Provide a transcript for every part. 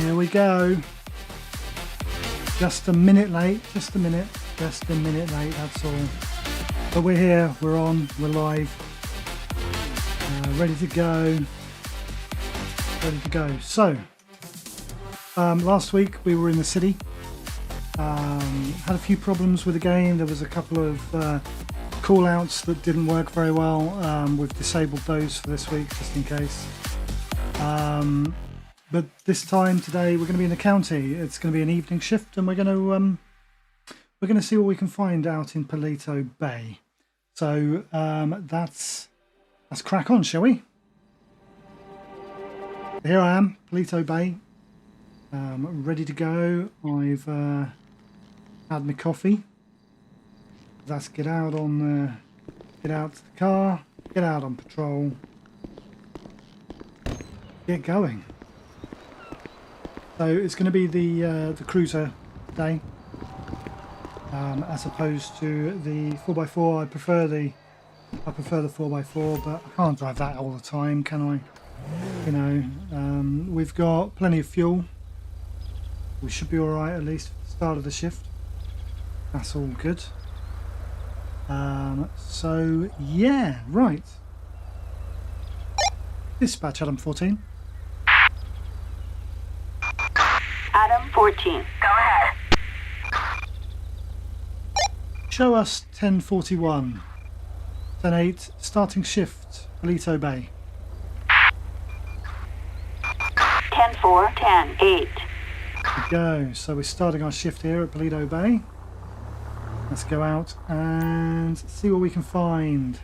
Here we go. Just a minute late, just a minute late, that's all. But we're here, we're on, we're live. Ready to go. So, last week we were in the city. Had a few problems with the game. There was a couple of call outs that didn't work very well. We've disabled those for this week just in case. But this time today we're going to be in the county. It's going to be an evening shift, and we're going to see what we can find out in Palito Bay. So let's crack on, shall we? Here I am, Palito Bay, ready to go. I've had my coffee. Let's get out to the car, get out on patrol, get going. So it's going to be the cruiser day, as opposed to the 4x4. I prefer the 4x4, but I can't drive that all the time, can I? You know, we've got plenty of fuel. We should be all right at least for the start of the shift. That's all good. So yeah, right. Dispatch Adam 14. Adam 14, go ahead. Show us 10:41. 10:08, starting shift, Palito Bay. 10-4, 10-8. There we go. So we're starting our shift here at Palito Bay. Let's go out and see what we can find.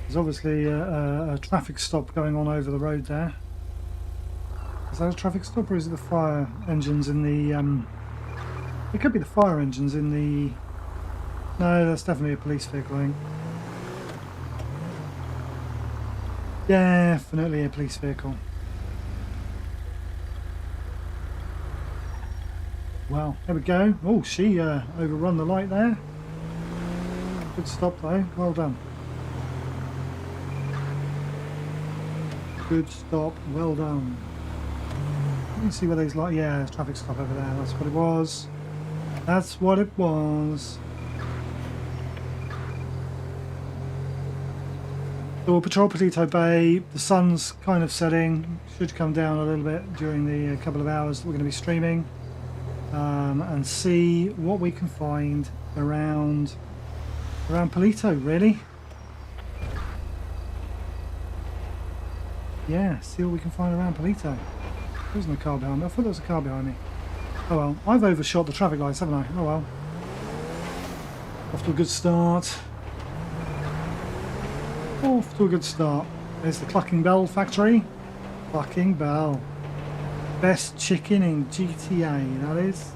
There's obviously a traffic stop going on over the road there. Is that a traffic stop, or is it the fire engines in the... It could be the fire engines in the... No, that's definitely a police vehicle, I think. Definitely a police vehicle. Well, there we go. Oh, she overrun the light there. Good stop though, well done. Good stop, well done. Let me see where those lights... Yeah, there's a traffic stop over there, that's what it was. That's what it was. So we'll patrol Palito Bay. The sun's kind of setting. Should come down a little bit during the couple of hours that we're going to be streaming. And see what we can find around Palito, really. Yeah, see what we can find around Palito. There wasn't a car behind me. I thought there was a car behind me. Oh well, I've overshot the traffic lights, haven't I? Oh well. Off to a good start. Off to a good start. There's the Clucking Bell factory. Clucking Bell. Best chicken in GTA, that is.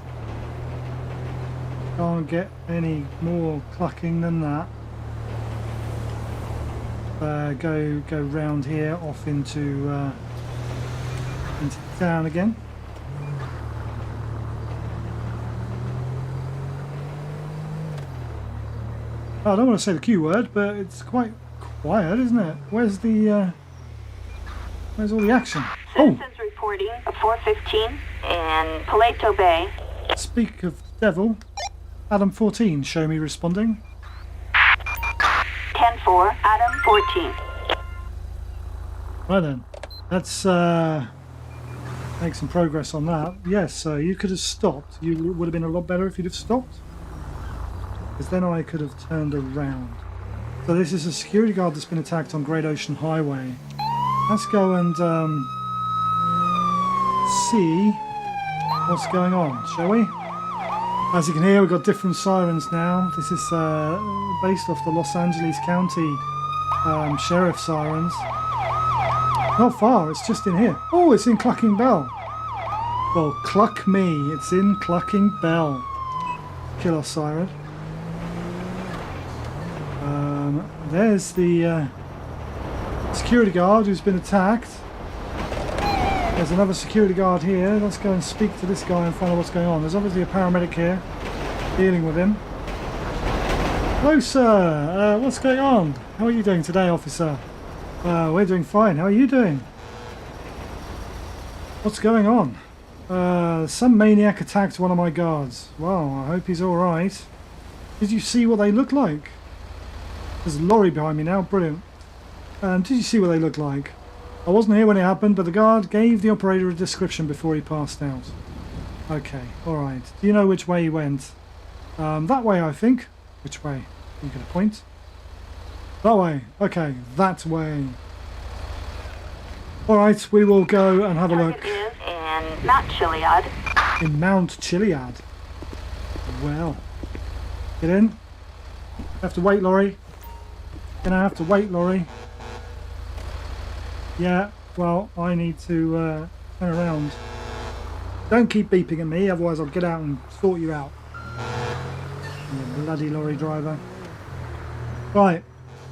Can't get any more clucking than that. Go round here, off into town again. Oh, I don't want to say the Q word, but it's quite quiet, isn't it? Where's all the action? Citizens reporting a 415 in Palito Bay. Speak of the devil. Adam 14, show me responding. 10-4, Adam 14. Right then, let's make some progress on that. Yes, you could have stopped. You would have been a lot better if you'd have stopped, because then I could have turned around. So this is a security guard that's been attacked on Great Ocean Highway. Let's go and see what's going on, shall we? As you can hear, we've got different sirens now. This is based off the Los Angeles County Sheriff sirens. Not far, it's just in here. Oh, it's in Clucking Bell. Well, cluck me, it's in Clucking Bell. Killer siren. There's the security guard who's been attacked. There's another security guard here. Let's go and speak to this guy and find out what's going on. There's obviously a paramedic here dealing with him. Hello, sir. What's going on? How are you doing today, officer? We're doing fine. How are you doing? What's going on? Some maniac attacked one of my guards. Well, I hope he's alright. Did you see what they look like? There's a lorry behind me now, brilliant. Did you see what they look like? I wasn't here when it happened, but the guard gave the operator a description before he passed out. Okay, alright. Do you know which way he went? That way, I think. Which way? Are you going to point? That way. Okay, that way. Alright, we will go and have a look. Target is in Mount Chiliad. In Mount Chiliad. Well. Get in. Have to wait, lorry. Gonna have to wait, lorry. Yeah, well, I need to turn around. Don't keep beeping at me, otherwise I'll get out and sort you out. You bloody lorry driver. Right,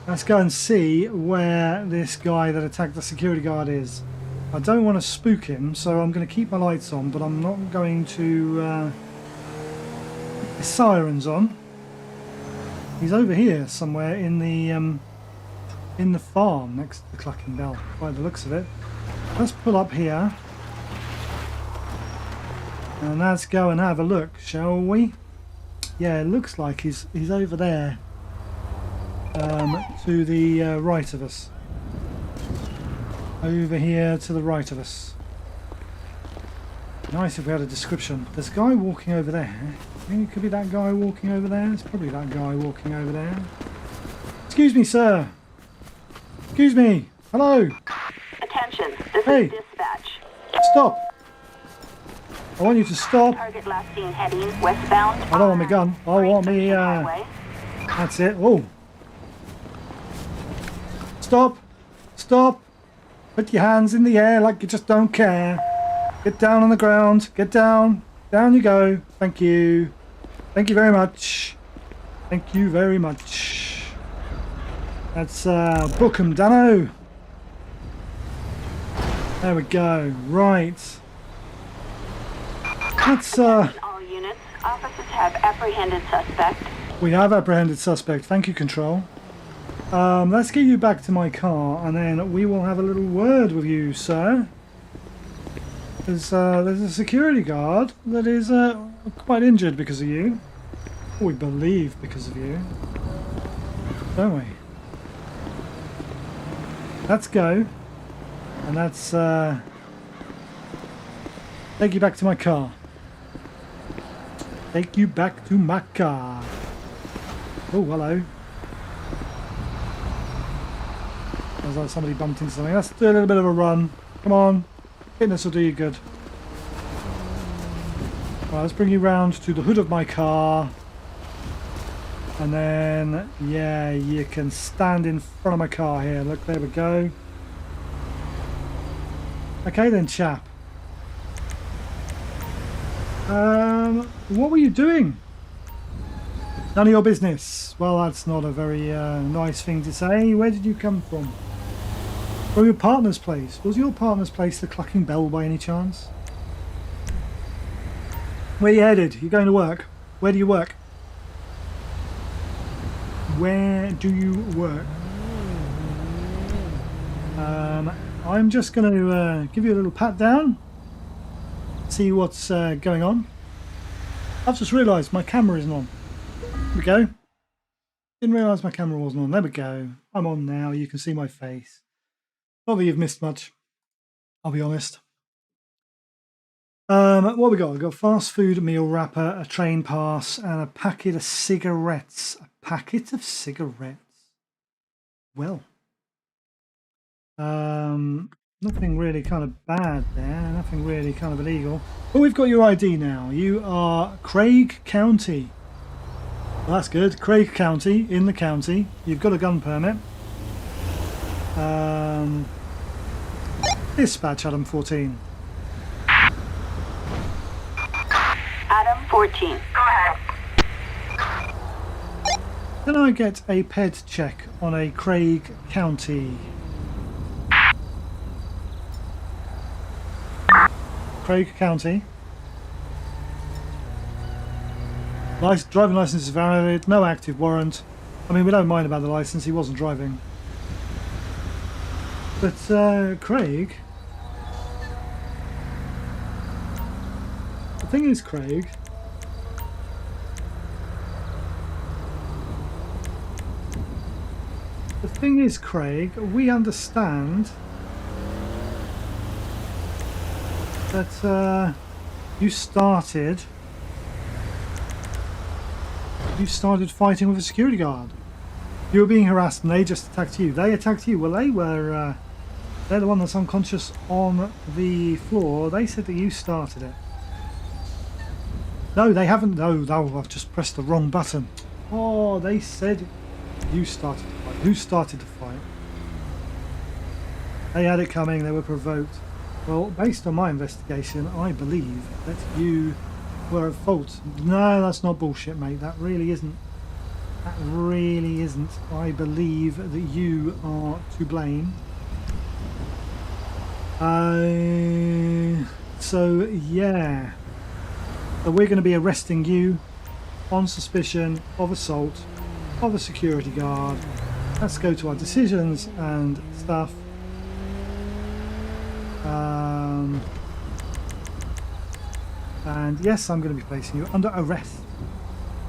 let's go and see where this guy that attacked the security guard is. I don't want to spook him, so I'm going to keep my lights on, but I'm not going to keep the sirens on. He's over here somewhere in the farm next to the Clucking Bell, by the looks of it. Let's pull up here and let's go and have a look, shall we? Yeah, it looks like he's over there, to the right of us. Over here to the right of us. Nice if we had a description. There's a guy walking over there. I think it could be that guy walking over there. It's probably that guy walking over there. Excuse me, sir. Excuse me. Hello. Attention, this Hey. is dispatch. Stop. I want you to stop. Target last seen heading westbound. I don't want my gun. I want me, Highway. that's it. Oh. Stop. Stop. Put your hands in the air like you just don't care. Get down on the ground. Get down. Down you go. Thank you. Thank you very much. Thank you very much. That's book 'em, Dano. There we go. Right. That's All units, officers have apprehended suspect. we have apprehended suspect. Thank you, Control. Let's get you back to my car, and then we will have a little word with you, sir. There's a security guard that is quite injured because of you. Or we believe because of you. Don't we? Let's go. And let's take you back to my car. Take you back to my car. Oh, hello. Sounds like somebody bumped into something. Let's do a little bit of a run. Come on. Fitness will do you good. Right, let's bring you round to the hood of my car. And then, yeah, you can stand in front of my car here. Look, there we go. Okay then, chap. What were you doing? None of your business. Well, that's not a very nice thing to say. Where did you come from? From your partner's place. Was your partner's place the Clucking Bell by any chance? Where are you headed? You're going to work. Where do you work? Where do you work? I'm just going to give you a little pat down. See what's going on. I've just realised my camera isn't on. There we go. Didn't realise my camera wasn't on. There we go. I'm on now. You can see my face. Not that you've missed much, I'll be honest. What we got? We've got a fast food meal wrapper, a train pass, and a packet of cigarettes. A packet of cigarettes. Well. Nothing really kind of bad there. Nothing really kind of illegal. But we've got your ID now. You are Craig County. Well, that's good. Craig County, in the county. You've got a gun permit. Dispatch Adam 14. Adam 14. Go ahead. Can I get a ped check on a Craig County? Craig County. Driving license is valid, no active warrant. I mean, we don't mind about the license, he wasn't driving. But, Craig? thing is, Craig, we understand that you started fighting with a security guard. You were being harassed and they just attacked you. They attacked you. Well, they're the one that's unconscious on the floor. They said that you started it. No, they haven't. No, I've just pressed the wrong button. Oh, they said you started the fight. Who started the fight? They had it coming. They were provoked. Well, based on my investigation, I believe that you were at fault. No, that's not bullshit, mate. That really isn't. That really isn't. I believe that you are to blame. So yeah. So we're going to be arresting you on suspicion of assault of a security guard. Let's go to our decisions and stuff. And yes, I'm going to be placing you under arrest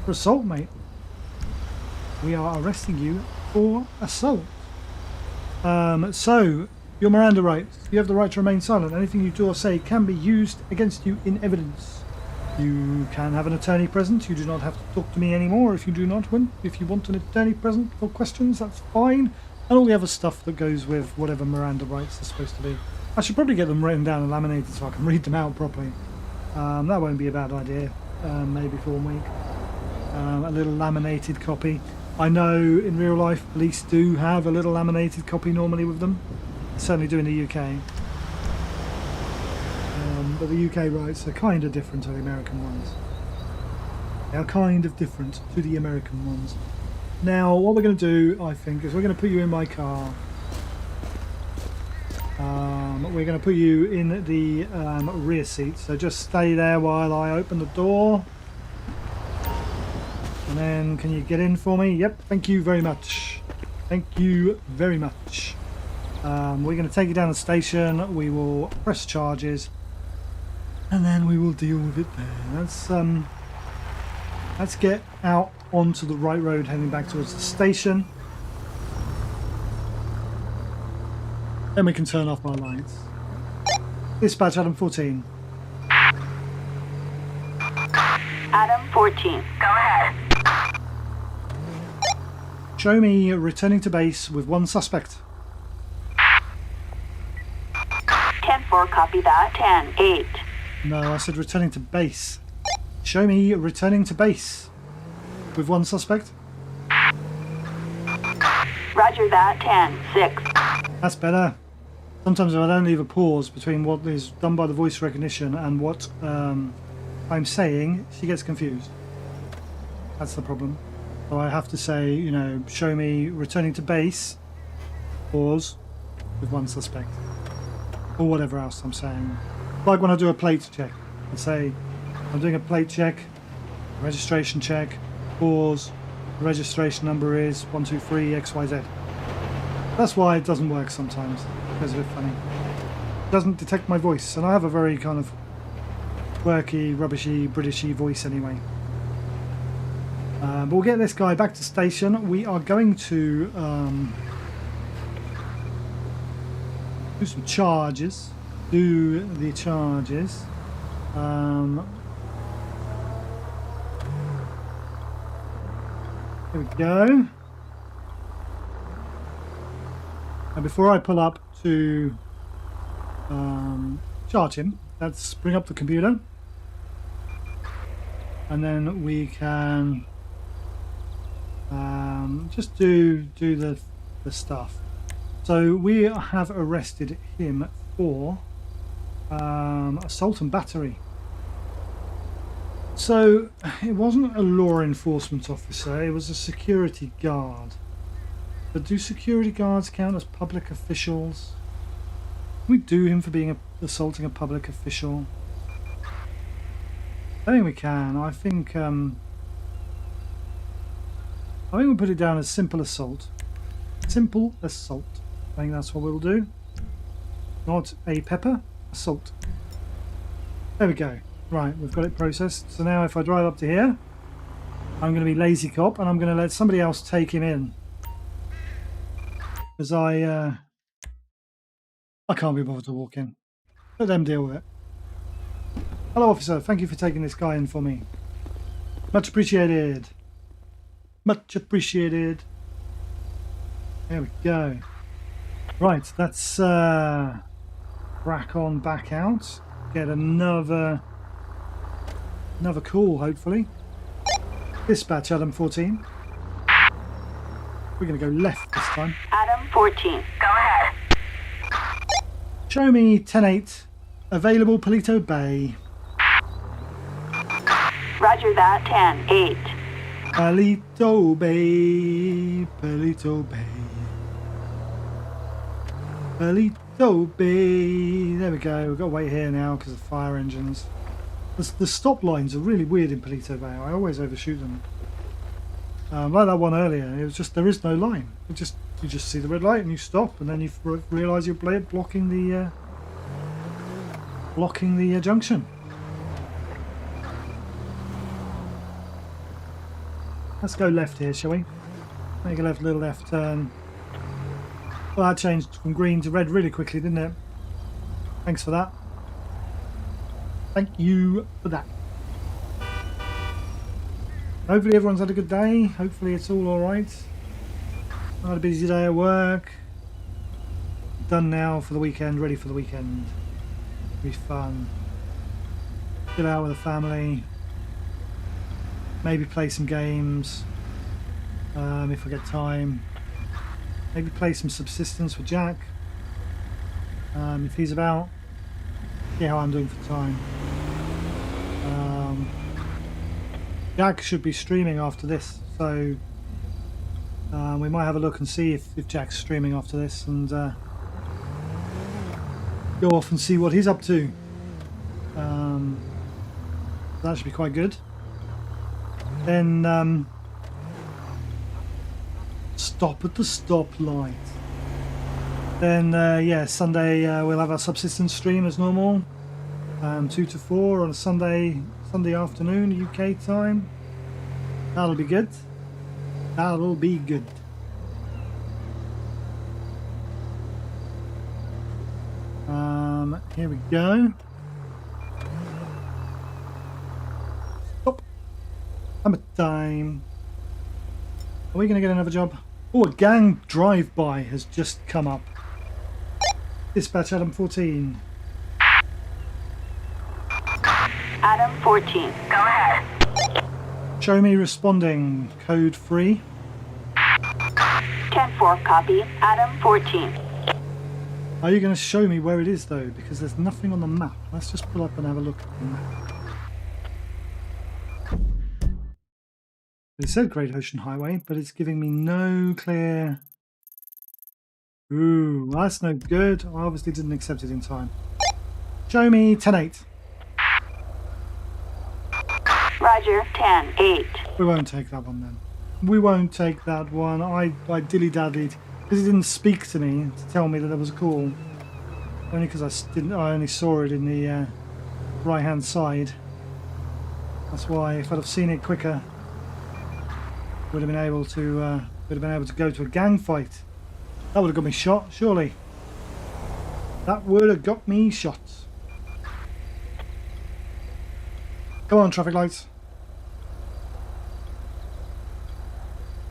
for assault, mate. We are arresting you for assault. So, your Miranda rights. You have the right to remain silent. Anything you do or say can be used against you in evidence. You can have an attorney present. You do not have to talk to me anymore if you do not want. If you want an attorney present for questions, that's fine. And all the other stuff that goes with whatever Miranda rights are supposed to be. I should probably get them written down and laminated so I can read them out properly. That won't be a bad idea. Maybe for 1 week. A little laminated copy. I know in real life police do have a little laminated copy normally with them. Certainly do in the UK. But the UK rights are kind of different to the American ones. They are kind of different to the American ones. Now, what we're going to do, I think, is we're going to put you in my car. We're going to put you in the rear seat. So just stay there while I open the door. And then, can you get in for me? Yep, thank you very much. Thank you very much. We're going to take you down the station. We will press charges. And then we will deal with it there. Let's get out onto the right road heading back towards the station. Then we can turn off our lights. Dispatch Adam 14. Adam 14. Go ahead. Show me returning to base with one suspect. 10-4, copy that. 10-8. No, I said returning to base. Show me returning to base with one suspect. Roger that. 10-6. That's better. Sometimes if I don't leave a pause between what is done by the voice recognition and what I'm saying, she gets confused. That's the problem. So I have to say, you know, show me returning to base, pause, with one suspect. Or whatever else I'm saying. Like when I do a plate check. I say, I'm doing a plate check, registration check, pause, the registration number is 123 XYZ. That's why it doesn't work sometimes. It's a bit funny. It doesn't detect my voice, and I have a very kind of quirky, rubbishy, Britishy voice anyway. But we'll get this guy back to station. We are going to do some charges. Do the charges. Here we go. And before I pull up to charge him, let's bring up the computer. And then we can just do the stuff. So we have arrested him for assault and battery. So it wasn't a law enforcement officer, it was a security guard. But do security guards count as public officials? Can we do him for being assaulting a public official? I think we can. I think we'll put it down as simple assault. Simple assault. I think that's what we'll do. Not a pepper, assault. There we go. Right, we've got it processed. So now if I drive up to here, I'm going to be lazy cop and I'm going to let somebody else take him in. Because I can't be bothered to walk in. Let them deal with it. Hello, officer. Thank you for taking this guy in for me. Much appreciated. Much appreciated. There we go. Right, let's crack on back out. Get another call, hopefully. Dispatch, Adam 14. We're going to go left this time. Adam 14, go ahead. Show me 10-8. Available Palito Bay. Roger that, 10-8. Palito Bay. Palito Bay. Palito Bay. There we go. We've got to wait here now because of fire engines. The stop lines are really weird in Palito Bay. I always overshoot them. Like that one earlier, it was just there is no line. You just see the red light and you stop, and then you realise you're blocking the junction. Let's go left here, shall we? Make a little left turn. Well, that changed from green to red really quickly, didn't it? Thanks for that. Thank you for that. Hopefully everyone's had a good day. Hopefully it's all alright. I had a busy day at work. Done now for the weekend, ready for the weekend. It'll be fun. Chill out with the family. Maybe play some games. If I get time. Maybe play some subsistence with Jack. If he's about. See how I'm doing for time. Jack should be streaming after this, so we might have a look and see if Jack's streaming after this, and go off and see what he's up to. That should be quite good. Then stop at the stoplight. Then yeah, Sunday we'll have our subsistence stream as normal, 2 to 4 on a Sunday afternoon UK time. That'll be good. That'll be good. Here we go. Stop. Hammer time. Are we going to get another job? Oh, a gang drive-by has just come up. Dispatch Adam 14. Adam 14, go ahead. Show me responding. Code free. 10-4, copy. Adam 14. Are you going to show me where it is though? Because there's nothing on the map. Let's just pull up and have a look at the map. It said Great Ocean Highway, but it's giving me no clear... Ooh, that's no good. I obviously didn't accept it in time. Show me 10-8. Roger, 10-8. We won't take that one then. We won't take that one. I dilly-dallied because it didn't speak to me to tell me that there was a call. Only because I only saw it in the right-hand side. That's why if I'd have seen it quicker, would have been able to go to a gang fight. That would have got me shot, surely. That would have got me shot. Come on, traffic lights.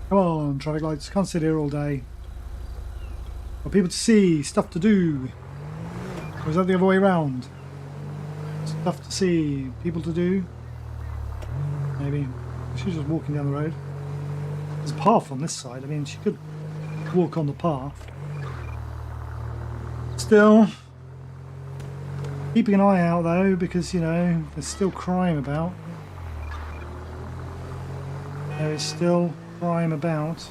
Come on, traffic lights. Can't sit here all day. Got people to see, stuff to do. Or is that the other way around? Stuff to see, people to do. Maybe. She's just walking down the road. There's a path on this side. I mean, she could walk on the path. Still, keeping an eye out though, because, you know, there's still crime about. There is still crime about.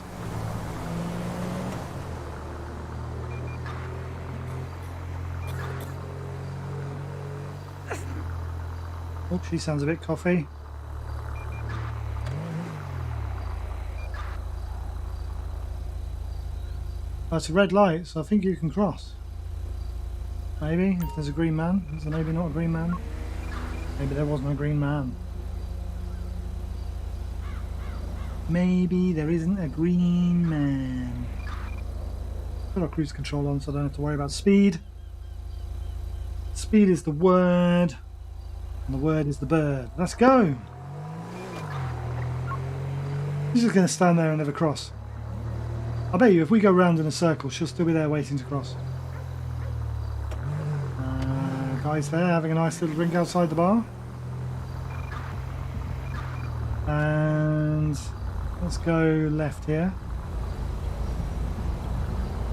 Oh, she sounds a bit coffee. Oh, it's a red light, so I think you can cross. Maybe, if there's a green man. Is there maybe not a green man? Maybe there wasn't a green man. Maybe there isn't a green man. Put our cruise control on so I don't have to worry about speed. Speed is the word, and the word is the bird. Let's go! She's just going to stand there and never cross. I bet you if we go round in a circle, she'll still be there waiting to cross. Guys there having a nice little drink outside the bar. And let's go left here.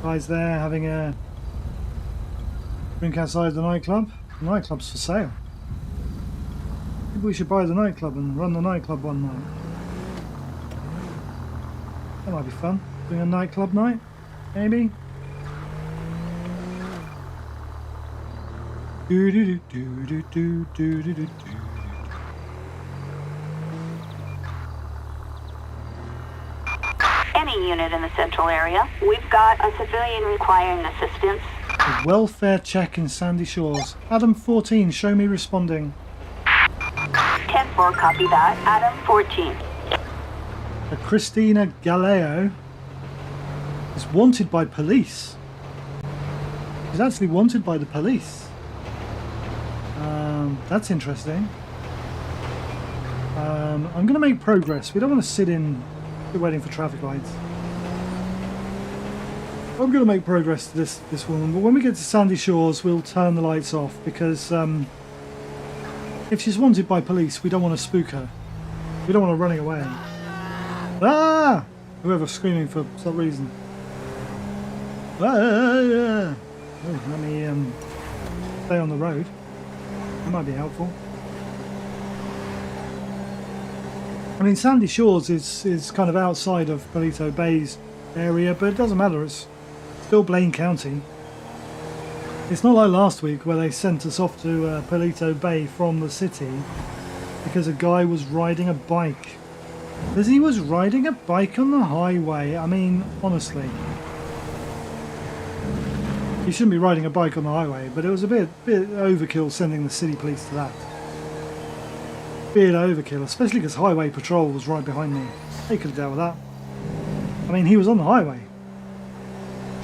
Guys there having a drink outside the nightclub. The nightclub's for sale. Maybe we should buy the nightclub and run the nightclub one night. That might be fun. Doing a nightclub night, maybe. Do do do do do do do do do. Any unit in the central area. We've got a civilian requiring assistance. A welfare check in Sandy Shores. Adam 14, show me responding. 10-4, copy that. Adam 14. A Christina Galeo is wanted by police. She's actually wanted by the police. That's interesting. I'm going to make progress. We don't want to sit in waiting for traffic lights. I'm going to make progress to this woman, but when we get to Sandy Shores, we'll turn the lights off because if she's wanted by police, we don't want to spook her. We don't want her running away. Ah! Whoever's screaming for some reason. Ah, yeah. Oh, let me stay on the road. That might be helpful. I mean, Sandy Shores is kind of outside of Palito Bay's area, but it doesn't matter. It's still Blaine County. It's not like last week where they sent us off to Palito Bay from the city because a guy was riding a bike. Because he was riding a bike on the highway. I mean, honestly. He shouldn't be riding a bike on the highway, but it was a bit overkill sending the city police to that. Bit overkill, especially because Highway Patrol was right behind me. They could have dealt with that. I mean, he was on the highway.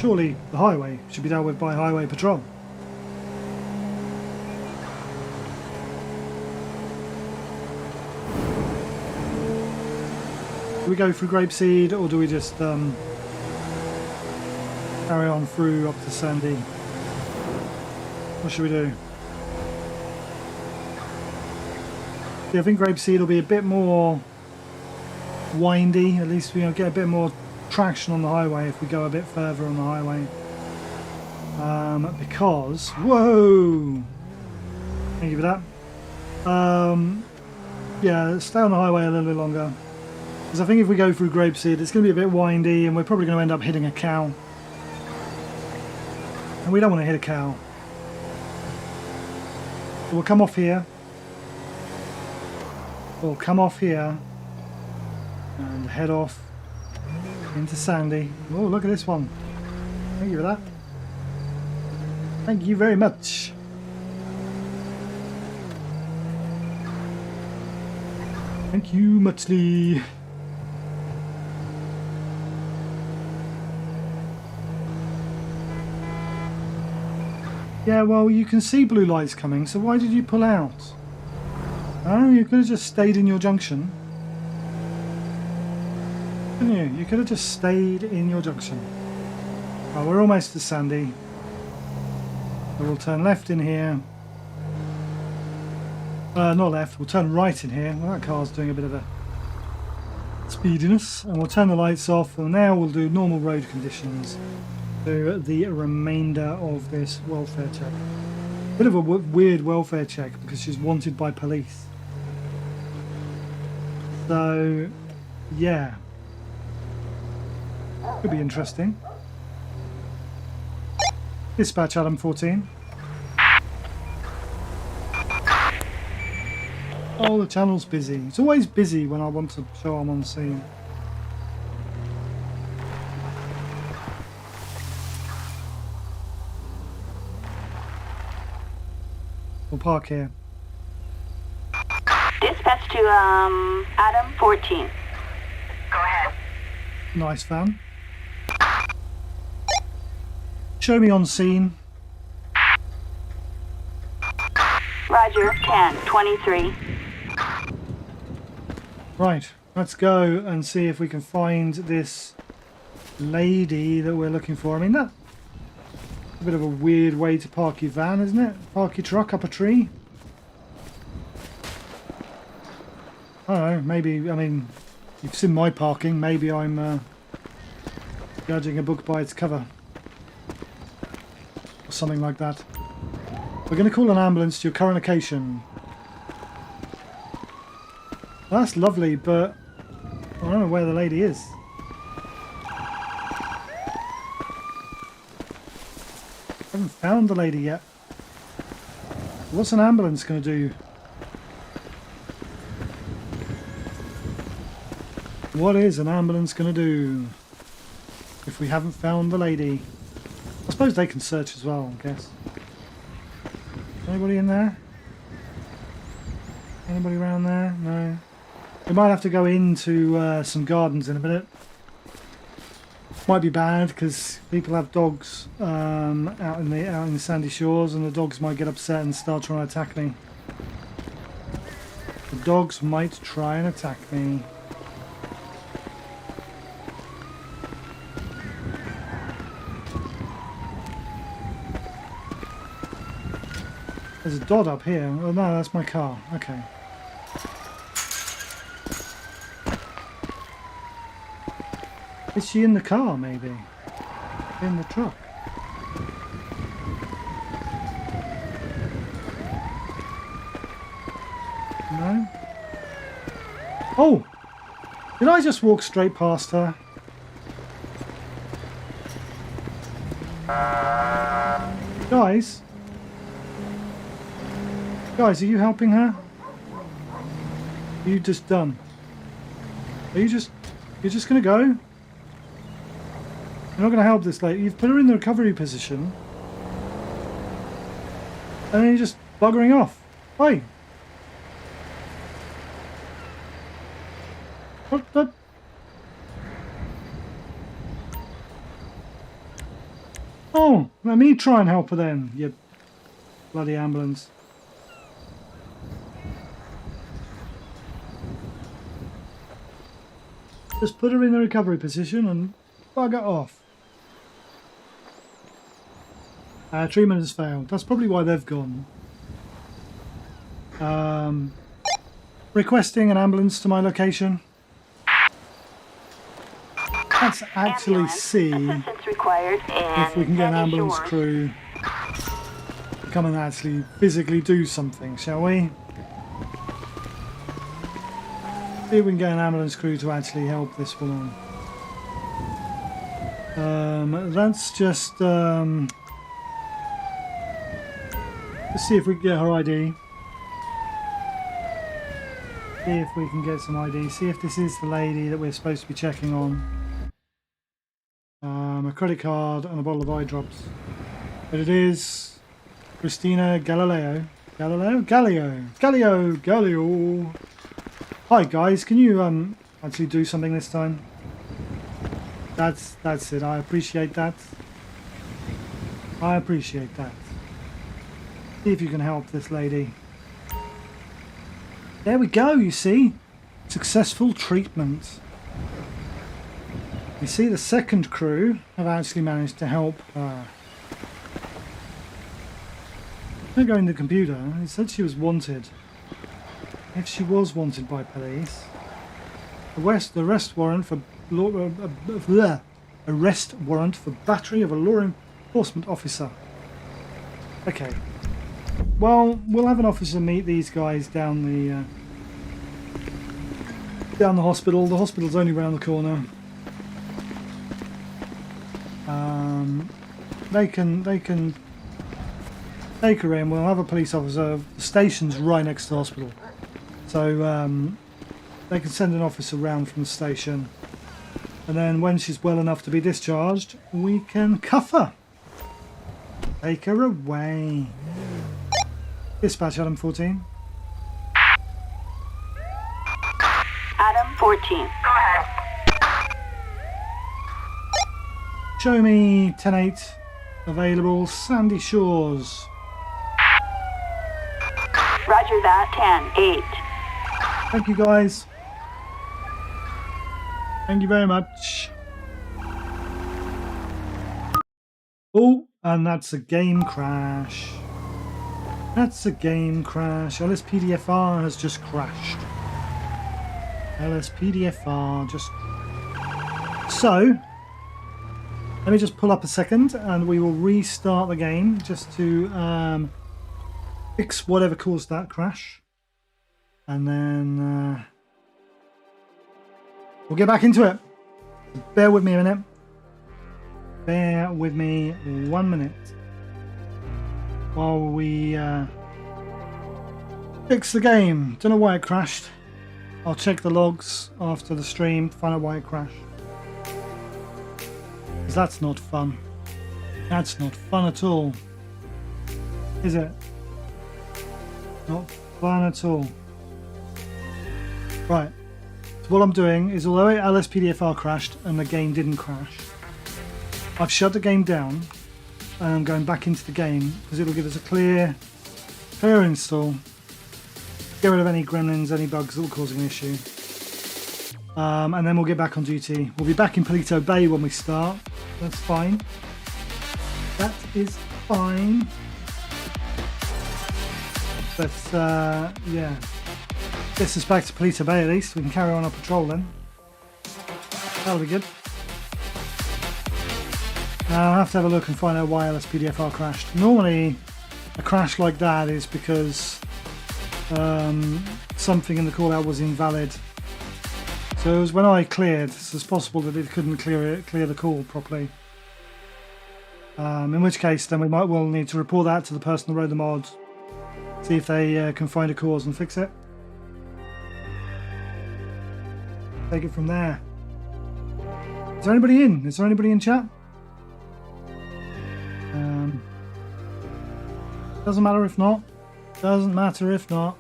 Surely the highway should be dealt with by Highway Patrol. Do we go through Grapeseed or do we just carry on through up to Sandy? What should we do? Yeah, I think Grapeseed will be a bit more windy. At least we'll get a bit more traction on the highway if we go a bit further on the highway. Because... Whoa! Thank you for that. Yeah, stay on the highway a little bit longer. Because I think if we go through Grapeseed, it's going to be a bit windy and we're probably going to end up hitting a cow. And we don't want to hit a cow. So we'll come off here. We'll come off here and head off into Sandy. Oh, look at this one. Thank you for that. Thank you very much. Thank you muchly. Yeah, well, you can see blue lights coming, so why did you pull out? Oh, you could have just stayed in your junction. Couldn't you? You could have just stayed in your junction. Well, we're almost to Sandy. So we'll turn left in here. Not left, we'll turn right in here. Well, that car's doing a bit of a speediness. And we'll turn the lights off. And now we'll do normal road conditions to the remainder of this welfare check. Bit of a weird welfare check because she's wanted by police. So, yeah. Could be interesting. Dispatch Adam 14. Oh, the channel's busy. It's always busy when I want to show I'm on the scene. We'll park here. Dispatch to, Adam 14. Go ahead. Nice van. Show me on scene. Roger, 10-23. Right, let's go and see if we can find this lady that we're looking for. I mean, that's a bit of a weird way to park your van, isn't it? Park your truck up a tree. I don't know, maybe, I mean, you've seen my parking. Maybe I'm judging a book by its cover. Or something like that. We're going to call an ambulance to your current location. Well, that's lovely, but I don't know where the lady is. I haven't found the lady yet. What's an ambulance going to do? What is an ambulance going to do if we haven't found the lady? I suppose they can search as well, I guess. Anybody in there? Anybody around there? No. We might have to go into some gardens in a minute. Might be bad because people have dogs out in the sandy shores, and the dogs might get upset and start trying to attack me. The dogs might try and attack me. There's a dot up here. Oh no, that's my car. Okay. Is she in the car, maybe? In the truck? No? Oh! Did I just walk straight past her? Guys? Guys, are you helping her? Are you just done? Are you just... You're just gonna go? You're not gonna help this lady. You've put her in the recovery position. And then you're just buggering off. Why? What the... Oh, let me try and help her then, you bloody ambulance. Just put her in the recovery position and bugger off. Treatment has failed. That's probably why they've gone. Requesting an ambulance to my location. Let's actually see if we can get an ambulance crew to come and actually physically do something, shall we? See if we can get an ambulance crew to actually help this woman. Let's just let's see if we can get her ID. See if we can get some ID. See if this is the lady that we're supposed to be checking on. A credit card and a bottle of eye drops. But it is Christina Galileo. Galileo. Hi guys, can you actually do something this time? That's it. I appreciate that. I appreciate that. See if you can help this lady. There we go, you see? Successful treatment. You see, the second crew have actually managed to help her. I'm going to the computer. It said she was wanted. If she was wanted by police, arrest warrant for battery of a law enforcement officer. Okay. Well, we'll have an officer meet these guys down the hospital. The hospital's only round the corner. They can take her in. We'll have a police officer. The station's right next to the hospital, so they can send an officer round from the station, and then when she's well enough to be discharged, we can cuff her. Take her away. Dispatch Adam 14. 14. Show me 10-8 available. Sandy Shores. Roger that. 10-8. Thank you, guys. Thank you very much. Oh, and that's a game crash. That's a game crash. LSPDFR has just crashed. LSPDFR just... So, let me just pull up a second and we will restart the game just to fix whatever caused that crash. And then we'll get back into it. Bear with me a minute. Bear with me 1 minute while we fix the game. Don't know why it crashed. I'll check the logs after the stream to find out why it crashed. Because that's not fun. That's not fun at all. Is it? Not fun at all. Right. So what I'm doing is, although LSPDFR crashed and the game didn't crash, I've shut the game down and I'm going back into the game because it'll give us a clear install. Get rid of any gremlins, any bugs that will cause an issue. And then we'll get back on duty. We'll be back in Palito Bay when we start. That's fine. That is fine. But yeah. Gets us back to Palito Bay at least. We can carry on our patrol then. That'll be good. I'll have to have a look and find out why LSPDFR crashed. Normally a crash like that is because something in the call out was invalid. So it was when I cleared, so it's possible that it couldn't clear the call properly. In which case then we might well need to report that to the person who wrote the mod, see if they can find a cause and fix it. Take it from there. Is there anybody in? Is there anybody in chat? Doesn't matter if not. Doesn't matter if not.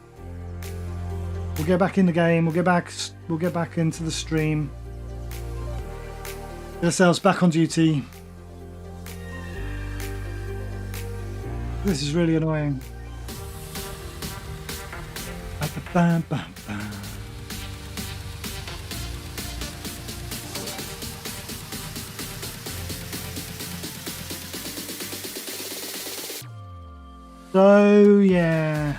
We'll get back in the game. We'll get back into the stream. Get ourselves back on duty. This is really annoying. So yeah.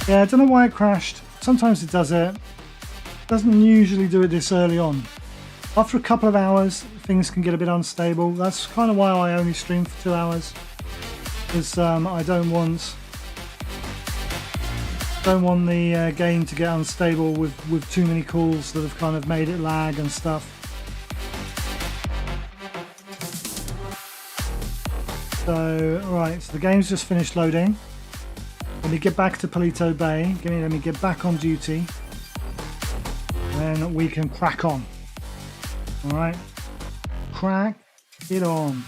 Yeah, I don't know why it crashed. Sometimes it does it. Doesn't usually do it this early on. After a couple of hours, things can get a bit unstable. That's kind of why I only stream for 2 hours. Because I don't want the game to get unstable with too many calls that have kind of made it lag and stuff. So, right, so the game's just finished loading. Let me get back to Palito Bay. Let me get back on duty. Then we can crack on. Alright. Crack it on.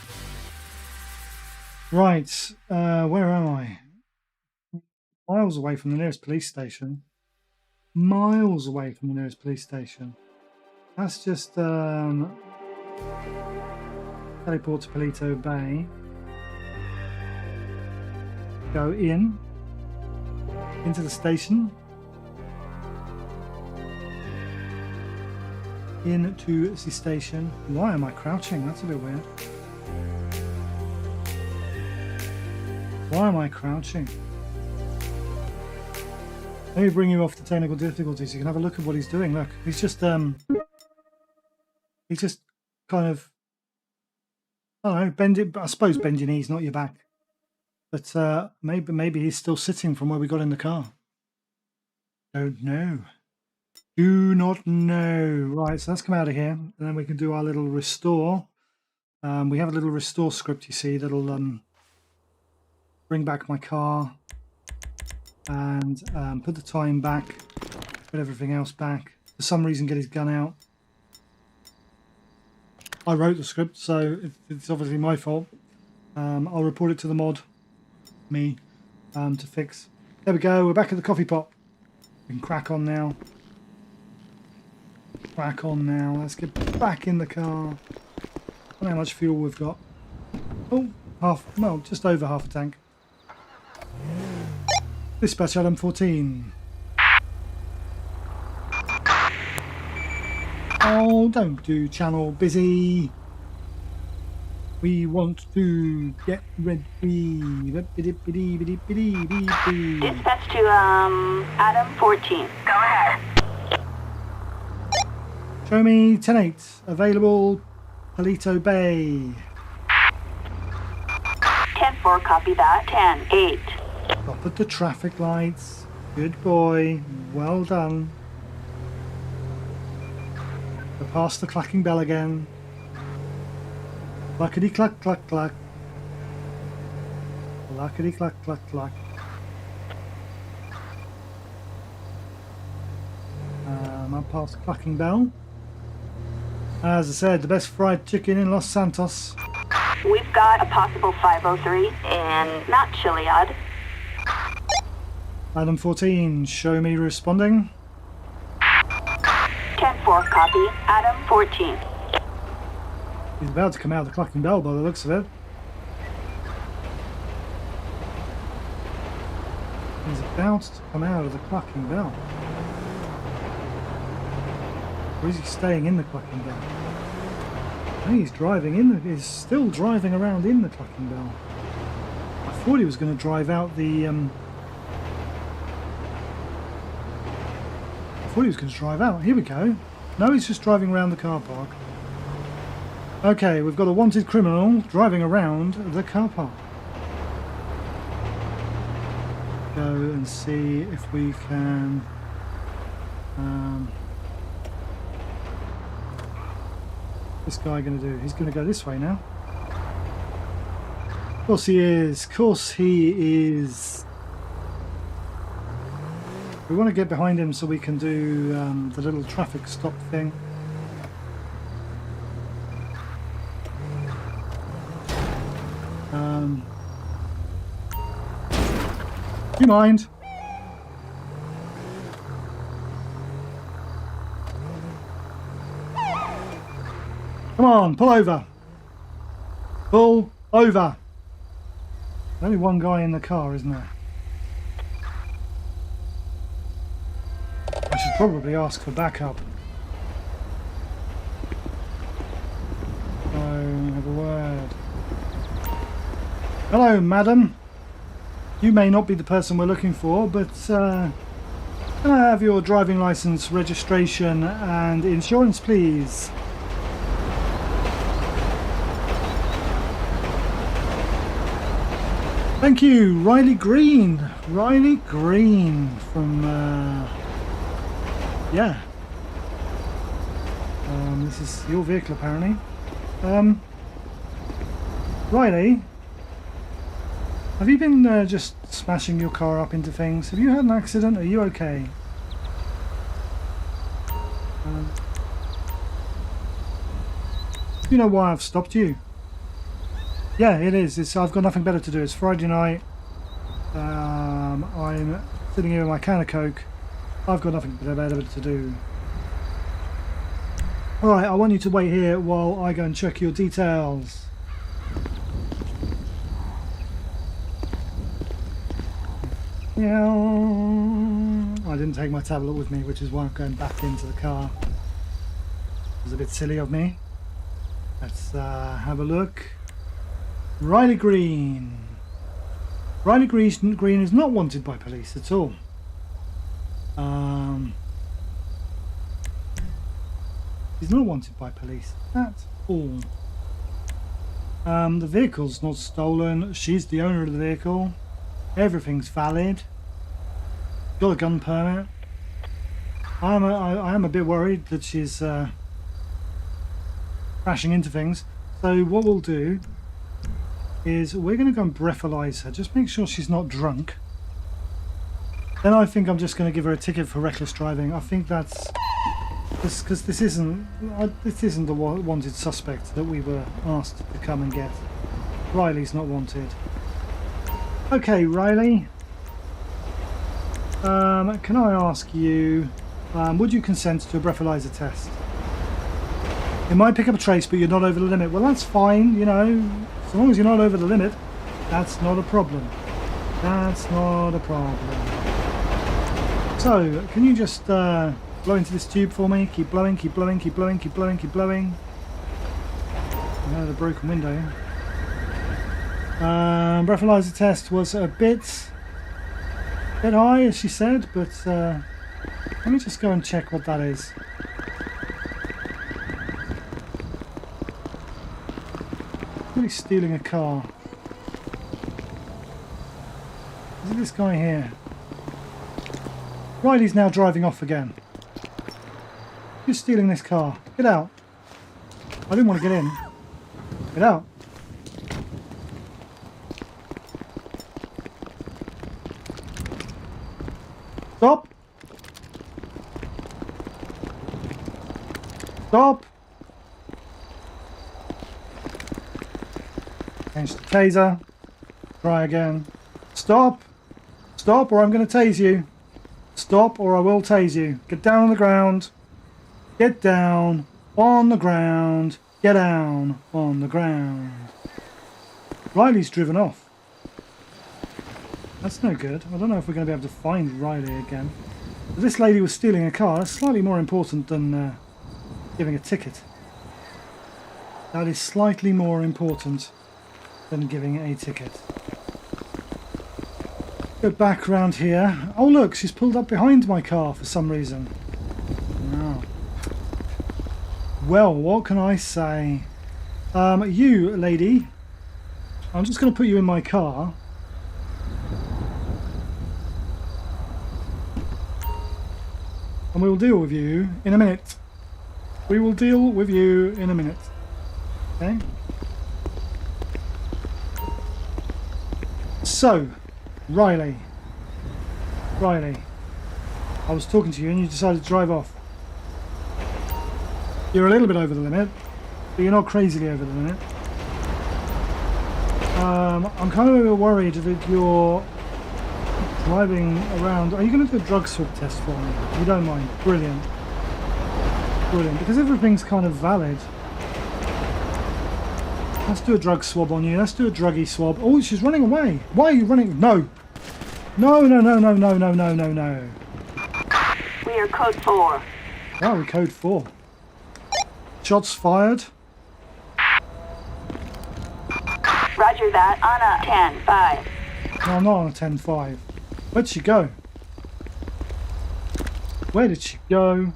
Right, where am I? Miles away from the nearest police station. Miles away from the nearest police station. That's just teleport to Palito Bay. Go into the station, into the station. Why am I crouching? That's a bit weird. Why am I crouching? Let me bring you off the technical difficulties. You can have a look at what he's doing. Look, he's just kind of, I don't know, bend it. I suppose bend your knees, not your back. But maybe he's still sitting from where we got in the car. Don't know. Do not know. Right, so let's come out of here, and then we can do our little restore. We have a little restore script, you see, that'll bring back my car and put the time back, put everything else back. For some reason, get his gun out. I wrote the script, so it's obviously my fault. I'll report it to the mod. To fix. There we go, we're back at the coffee pot. We can crack on now. Crack on now. Let's get back in the car. I don't know how much fuel we've got. Oh, just over half a tank. Dispatch item 14. Oh, don't do channel busy. We want to get ready. Dispatch to Adam 14. Go ahead. Show me 10-8. Available Palito Bay. 10-4, copy that. 10-8. Stop at the traffic lights. Good boy. Well done. Go past the clacking bell again. Cluckety cluck cluck cluck. Cluckety cluck cluck cluck. Up past the clacking bell. As I said, the best fried chicken in Los Santos. We've got a possible 503 and not Chiliad. Adam 14, show me responding. 10-4, copy. Adam 14. He's about to come out of the clacking bell by the looks of it. He's about to come out of the clacking bell. Or is he staying in the clacking bell? I think he's driving in he's still driving around in the clacking bell. I thought he was going to drive out the I thought he was going to drive out. Here we go. No, he's just driving around the car park. Okay, we've got a wanted criminal driving around the car park. Go and see if we can what's this guy going to do? He's going to go this way now. Of course he is. Of course he is. We want to get behind him so we can do the little traffic stop thing. Do you mind? Come on, pull over. Pull over. There's only one guy in the car, isn't there? I should probably ask for backup. Oh, have a word. Hello, madam. You may not be the person we're looking for, but can I have your driving license, registration and insurance, please? Thank you, Riley Green. Riley Green from, yeah. This is your vehicle apparently. Riley, have you been just smashing your car up into things? Have you had an accident? Are you okay? You know why I've stopped you? Yeah, it is. I've got nothing better to do. It's Friday night. I'm sitting here with my can of Coke. I've got nothing better to do. Alright, I want you to wait here while I go and check your details. Yeah. I didn't take my tablet with me, which is why I'm going back into the car. It was a bit silly of me. Let's have a look. Riley Green. Riley Green is not wanted by police at all. He's not wanted by police at all. The vehicle's not stolen. She's the owner of the vehicle. Everything's valid. Got a gun permit. I am a bit worried that she's crashing into things. So what we'll do is we're going to go and breathalyze her. Just make sure she's not drunk. Then I think I'm just going to give her a ticket for reckless driving. I think that's because this isn't the wanted suspect that we were asked to come and get. Riley's not wanted. Okay, Riley. Can I ask you, would you consent to a breathalyzer test? It might pick up a trace, but you're not over the limit. Well, that's fine, you know, as long as you're not over the limit, that's not a problem. That's not a problem. So, can you just blow into this tube for me? Keep blowing, keep blowing, keep blowing, keep blowing, keep blowing. Oh, the broken window. Breathalyzer test was a bit high, as she said, but let me just go and check what that is. Really stealing a car. Is it this guy here? Riley's now driving off again. Who's stealing this car? Get out. I didn't want to get in. Get out. Stop. Stop. Change the taser. Try again. Stop. Stop or I'm going to tase you. Stop or I will tase you. Get down on the ground. Get down on the ground. Get down on the ground. Riley's driven off. That's no good. I don't know if we're going to be able to find Riley again. But this lady was stealing a car. That's slightly more important than giving a ticket. That is slightly more important than giving a ticket. Go back round here. Oh look, she's pulled up behind my car for some reason. Wow. Well, what can I say? You, lady, I'm just going to put you in my car. And we will deal with you in a minute. We will deal with you in a minute. Okay? So, Riley, I was talking to you and you decided to drive off. You're a little bit over the limit, but you're not crazily over the limit. I'm kind of a bit worried that you're driving around. Are you going to do a drug swab test for me? If you don't mind. Brilliant. Brilliant. Because everything's kind of valid. Let's do a drug swab on you. Let's do a druggie swab. Oh, she's running away. Why are you running? No. No, no, no, no, no, no, no, no, no. We are code 4. Oh, we're code 4. Shots fired. Roger that. On a 10-5. No, I'm not on a 10-5. Where'd she go? Where did she go?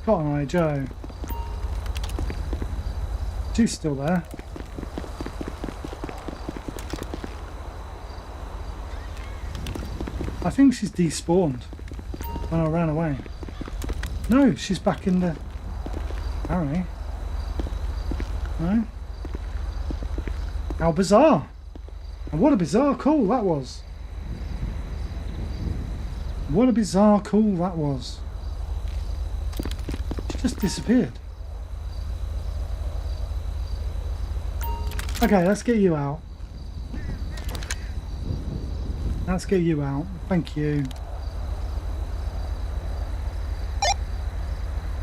Cotton Eye Joe. She's still there. I think she's despawned when I ran away. No, she's back in the... Apparently. No? How bizarre! And what a bizarre call that was. What a bizarre call that was. She just disappeared. Okay, let's get you out. Let's get you out. Thank you.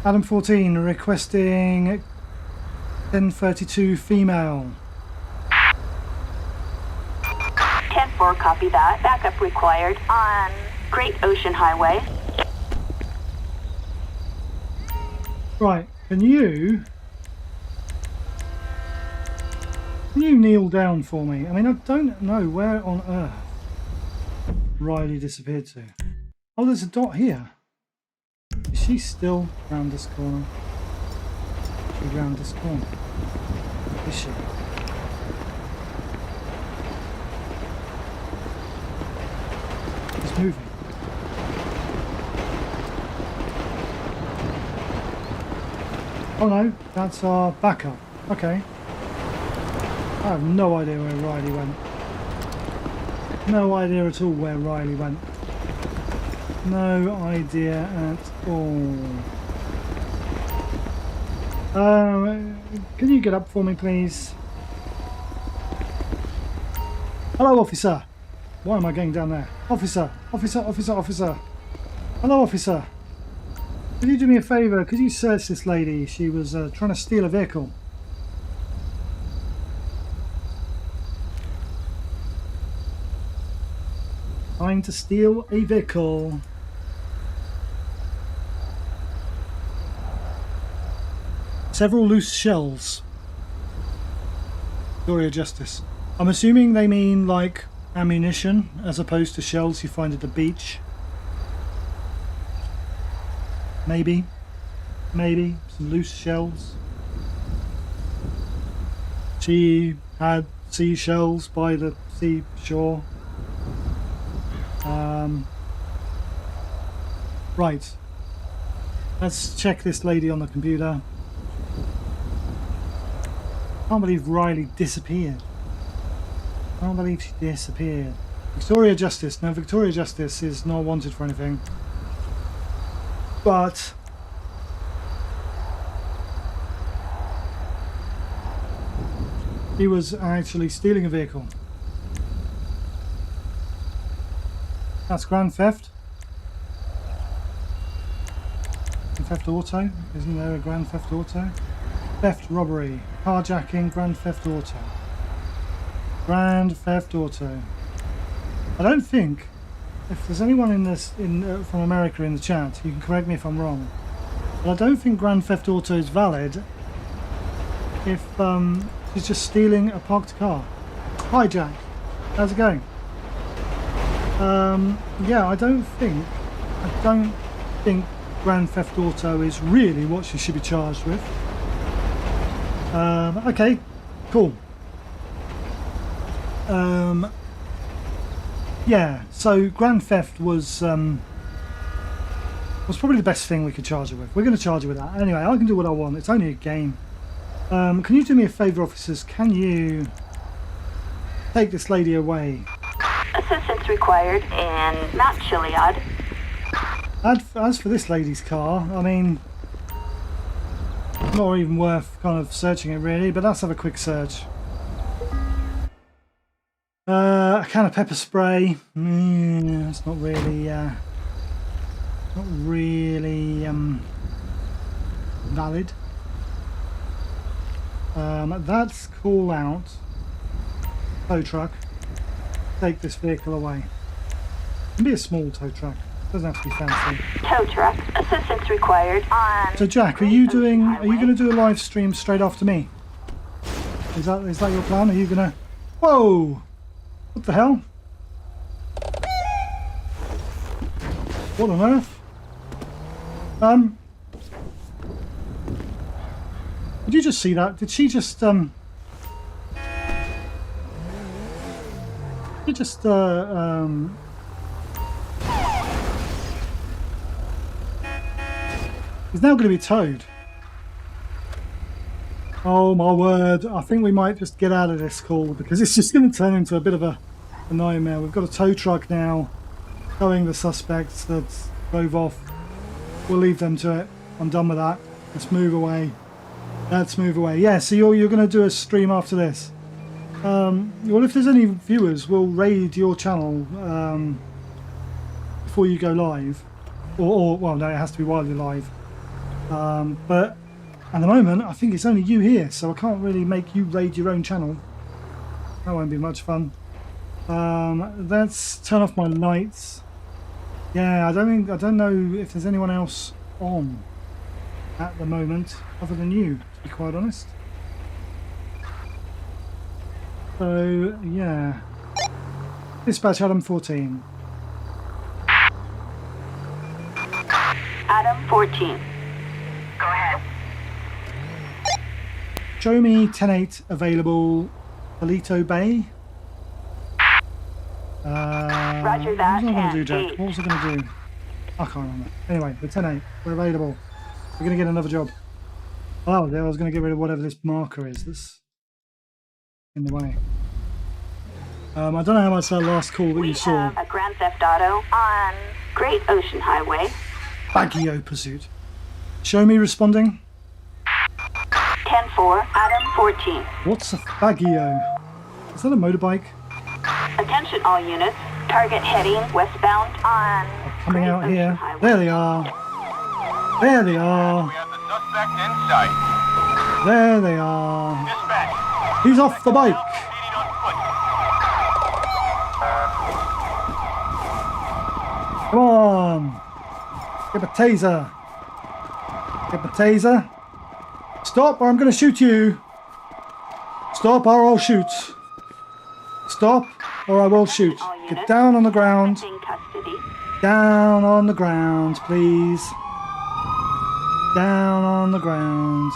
Adam 14 requesting 1032 female. 10-4, copy that. Backup required on Great Ocean Highway. Right, can you kneel down for me? I mean, I don't know where on earth Riley disappeared to. Oh, there's a dot here. Is she still round this corner? She's round this corner. Is she? She's moving. Oh no, that's our backup. Okay. I have no idea where Riley went. No idea at all where Riley went. No idea at all. Can you get up for me, please? Hello, officer. Why am I going down there? Officer, officer, officer, officer. Hello, officer. Could you do me a favour? Could you search this lady? She was trying to steal a vehicle. Trying to steal a vehicle. Several loose shells. Victoria Justice. I'm assuming they mean like ammunition as opposed to shells you find at the beach. Maybe some loose shells. She had seashells by the seashore. Right. Let's check this lady on the computer. Can't believe Riley disappeared. Can't believe she disappeared. Victoria Justice. No, Victoria Justice is not wanted for anything. But he was actually stealing a vehicle. That's grand theft. Grand theft auto. Isn't there a grand theft auto? Theft, robbery, carjacking, grand theft auto. Grand theft auto. I don't think, if there's anyone in this from America in the chat, you can correct me if I'm wrong, but I don't think grand theft auto is valid if she's just stealing a parked car. Hi Jack, how's it going? Yeah, I don't think grand theft auto is really what she should be charged with. Okay, cool. Yeah, so grand theft was probably the best thing we could charge her with. We're going to charge her with that. Anyway, I can do what I want. It's only a game. Can you do me a favour, officers? Can you take this lady away? Assistance required in Mount Chiliad. As for this lady's car, I mean, not even worth kind of searching it really, but let's have a quick search. A can of pepper spray. It's not really valid. That's call out. Tow truck. Take this vehicle away. It can be a small tow truck. Doesn't have to be fancy. Tow truck. Assistance required on... So Jack, are you going to do a live stream straight after me? Is that your plan? Are you going to... Whoa! What the hell? What on earth? Did you just see that? Did she just He's now going to be towed. Oh my word, I think we might just get out of this call because it's just going to turn into a bit of a nightmare. We've got a tow truck now towing the suspects that drove off. We'll leave them to it. I'm done with that. Let's move away. Let's move away. Yeah, so you're going to do a stream after this. Well, if there's any viewers, we'll raid your channel before you go live. Or well, no, it has to be while you're live. But at the moment, I think it's only you here, so I can't really make you raid your own channel. That won't be much fun. Let's turn off my lights. Yeah, I don't know if there's anyone else on at the moment other than you, to be quite honest. So yeah, dispatch Adam 14. Adam 14. Go ahead. Show me 10-8 available Palito Bay. Roger that. What was I going to do, Jack? What was I going to do? I can't remember. Anyway, the 10-8, we're available. We're going to get another job. Oh, I was going to get rid of whatever this marker is that's in the way. I don't know how much that last call that you saw. We have a Grand Theft Auto on Great Ocean Highway. Baggio pursuit. Show me responding. 10-4, Adam 14. What's a Baggio? Is that a motorbike? Attention all units. Target heading westbound on coming Great out Ocean here. Highway. There they are. There they are. We have the suspect in sight. There they are. Dispatch. He's off the bike. Proceeding on foot. Come on. Get a taser. Get a taser. Stop or I'm going to shoot you. Stop or I'll shoot. Stop or I will shoot. All Get units, down on the ground. in custody. Down on the ground, please. Down on the ground.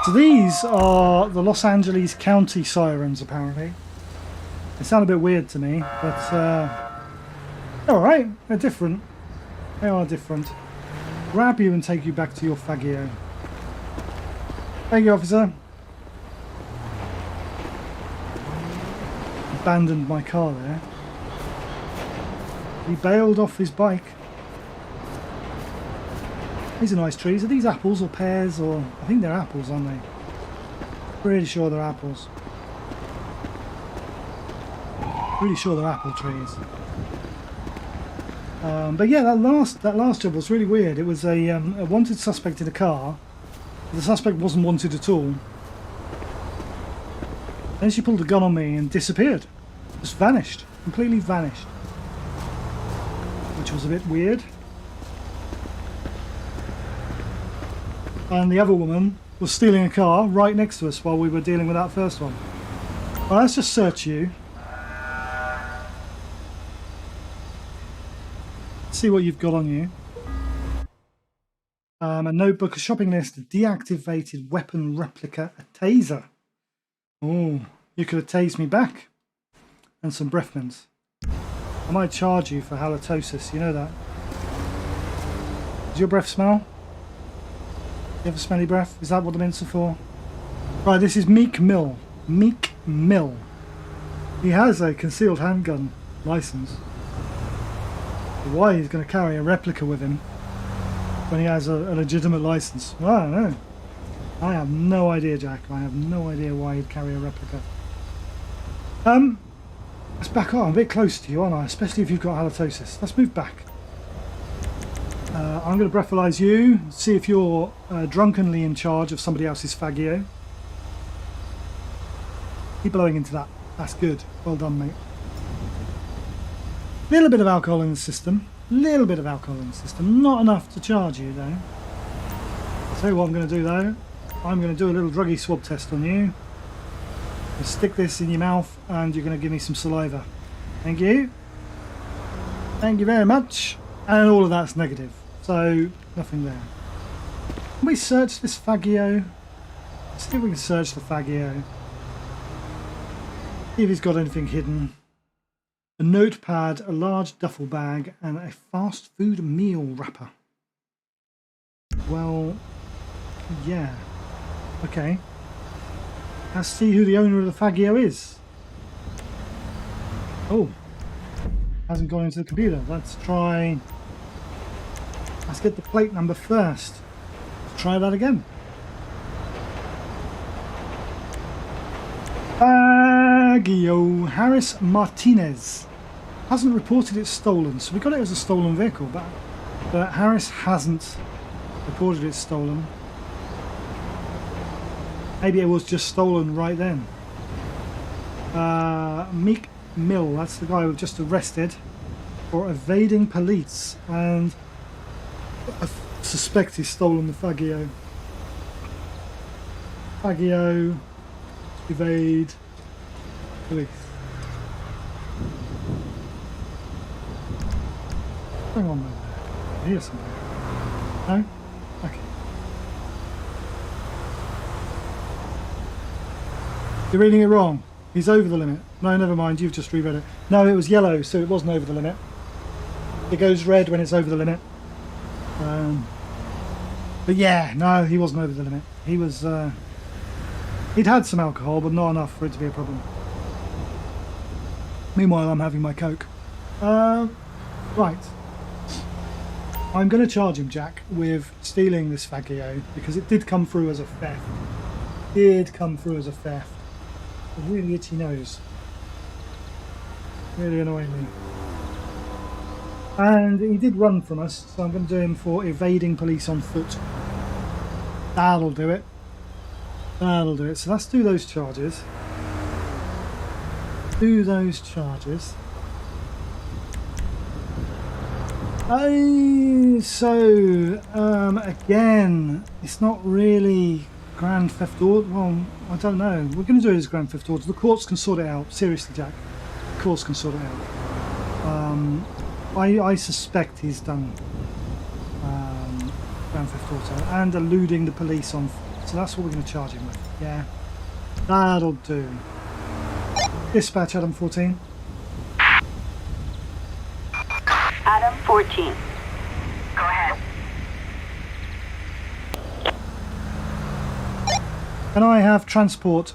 So these are the Los Angeles County Sirens, apparently. They sound a bit weird to me, but they're alright. They're different. They are different. Grab you and take you back to your Fagio. Thank you, officer. Abandoned my car there. He bailed off his bike. These are nice trees. Are these apples or pears or... I think they're apples, aren't they? Pretty sure they're apples. Really sure they're apple trees. But yeah, that last job was really weird. It was a wanted suspect in a car. The suspect wasn't wanted at all. Then she pulled a gun on me and disappeared. Just vanished. Completely vanished. Which was a bit weird. And the other woman was stealing a car right next to us while we were dealing with that first one. Well, let's just search you. See what you've got on you. A notebook, a shopping list, a deactivated weapon replica, a taser. Oh, you could have tased me back. And some breath mints. I might charge you for halitosis, you know that. Does your breath smell? You have a smelly breath? Is that what the mints are for? Right, this is Meek Mill. Meek Mill. He has a concealed handgun license. Why he's going to carry a replica with him when he has a legitimate license? Well, I don't know. I have no idea, Jack. I have no idea why he'd carry a replica. Let's back on. I'm a bit close to you, aren't I? Especially if you've got halitosis. Let's move back. I'm going to breathalyze you. See if you're drunkenly in charge of somebody else's Fagio. Keep blowing into that. That's good. Well done, mate. Little bit of alcohol in the system. Little bit of alcohol in the system. Not enough to charge you, though. I'll tell you what I'm going to do, though. I'm going to do a little druggie swab test on you. I'll stick this in your mouth, and you're going to give me some saliva. Thank you. Thank you very much. And all of that's negative. So, nothing there. Can we search this Fagio? See if we can search the Fagio. See if he's got anything hidden. A notepad, a large duffel bag, and a fast food meal wrapper. Well, yeah. Okay. Let's see who the owner of the Fagio is. Oh. Hasn't gone into the computer. Let's get the plate number first. Let's try that again. Fagio Harris Martinez. Hasn't reported it's stolen, so we got it as a stolen vehicle, but Harris hasn't reported it's stolen. Maybe it was just stolen right then. Meek Mill, that's the guy we've just arrested for evading police, and I suspect he's stolen the Fagio. Fagio, evade police. Hang on a minute. Here's something. No? Okay. You're reading it wrong. He's over the limit. No, never mind. You've just reread it. No, it was yellow, so it wasn't over the limit. It goes red when it's over the limit. But yeah, no, he wasn't over the limit. He was... he'd had some alcohol, but not enough for it to be a problem. Meanwhile, I'm having my Coke. Right. I'm going to charge him, Jack, with stealing this Fagio, because it did come through as a theft. Really itchy nose. Really annoying me. And he did run from us, so I'm going to do him for evading police on foot. That'll do it. That'll do it. So let's do those charges. Do those charges. Again, it's not really Grand Theft Auto. Well, I don't know. We're going to do it as Grand Theft Auto. The courts can sort it out. Seriously, Jack. The courts can sort it out. I suspect he's done Grand Theft Auto and eluding the police on foot. So that's what we're going to charge him with. Yeah, that'll do. Dispatch Adam 14. Adam 14. Go ahead. Can I have transport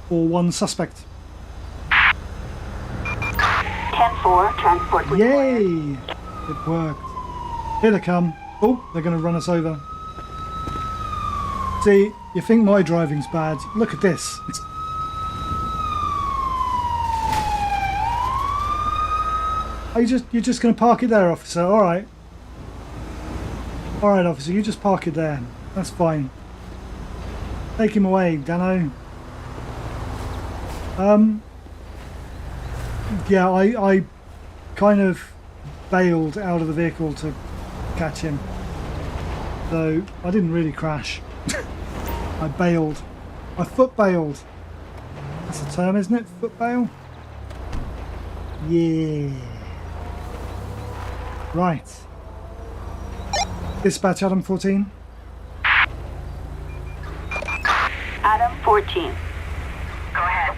for one suspect? 10-4, transport required. Yay! It worked. Here they come. Oh, they're going to run us over. See, you think my driving's bad. Look at this. You're just going to park it there, officer. All right. All right, officer. You just park it there. That's fine. Take him away, Dano. Yeah, I kind of bailed out of the vehicle to catch him. So I didn't really crash. I bailed. I foot bailed. That's a term, isn't it? Foot bail? Yeah. Right. Dispatch Adam 14. Adam 14. Go ahead.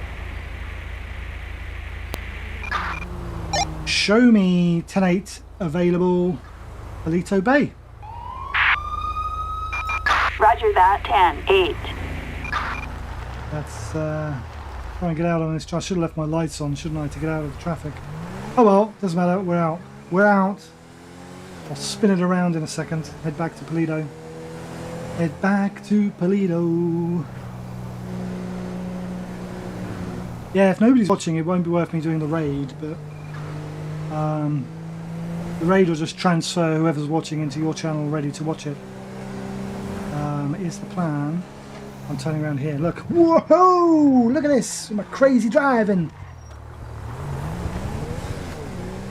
Show me 10-8 available Palito Bay. Roger that, 10-8. Let's try and get out on this. I should have left my lights on, shouldn't I, to get out of the traffic. Oh well, doesn't matter. We're out. We're out. I'll spin it around in a second. Head back to Toledo. Head back to Toledo. Yeah, if nobody's watching, it won't be worth me doing the raid, but the raid will just transfer whoever's watching into your channel ready to watch it. Is the plan. I'm turning around here. Look. Whoa! Look at this. My crazy driving.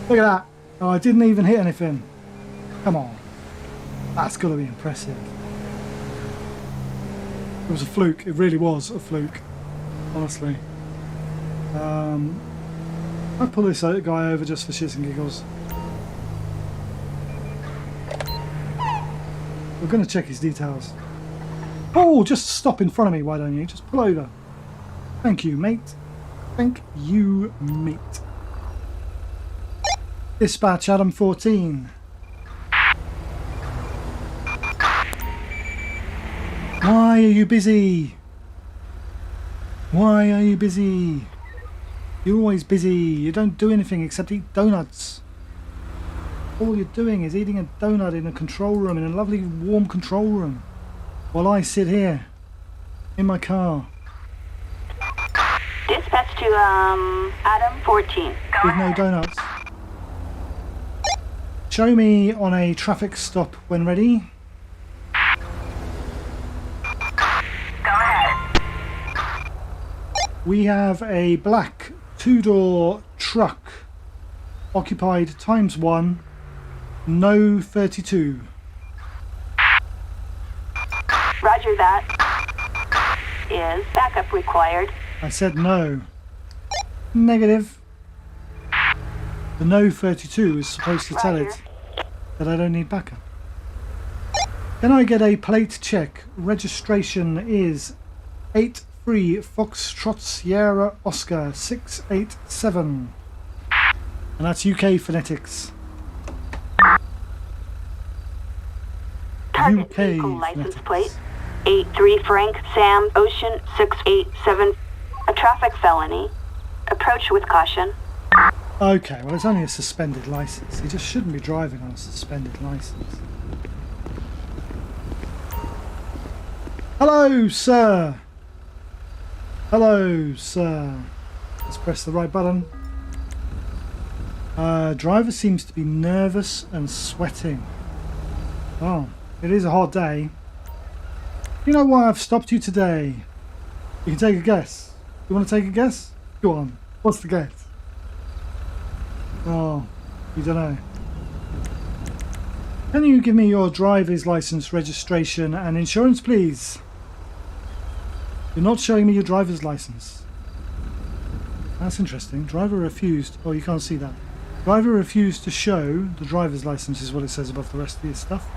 Look at that. Oh, I didn't even hit anything. Come on. That's got to be impressive. It was a fluke. It really was a fluke. Honestly. I'll pull this guy over just for shits and giggles. We're going to check his details. Oh, just stop in front of me, why don't you? Just pull over. Thank you, mate. Thank you, mate. Dispatch Adam 14. Why are you busy? Why are you busy? You're always busy. You don't do anything except eat donuts. All you're doing is eating a donut in a control room, in a lovely warm control room, while I sit here in my car. Dispatch to Adam 14. With no donuts. Show me on a traffic stop when ready. Go ahead. We have a black 2-door truck, occupied ×1, no 32. Roger that. Is backup required? I said no. Negative. The no 32 is supposed to tell it that I don't need backup. Can I get a plate check? Registration is 83 Foxtrot Sierra Oscar 687. And that's UK phonetics. Target UK vehicle license phonetics. plate 83 Frank Sam Ocean 687. A traffic felony. Approach with caution. Okay, well it's only a suspended license. He just shouldn't be driving on a suspended license. Hello, sir. Hello, sir. Let's press the right button. Driver seems to be nervous and sweating. Oh, it is a hot day. You know why I've stopped you today? You can take a guess. You want to take a guess? Go on. What's the guess? Oh, you don't know. Can you give me your driver's license, registration and insurance, please? You're not showing me your driver's license. That's interesting. Driver refused. Oh, you can't see that. Driver refused to show the driver's license is what it says above the rest of this stuff.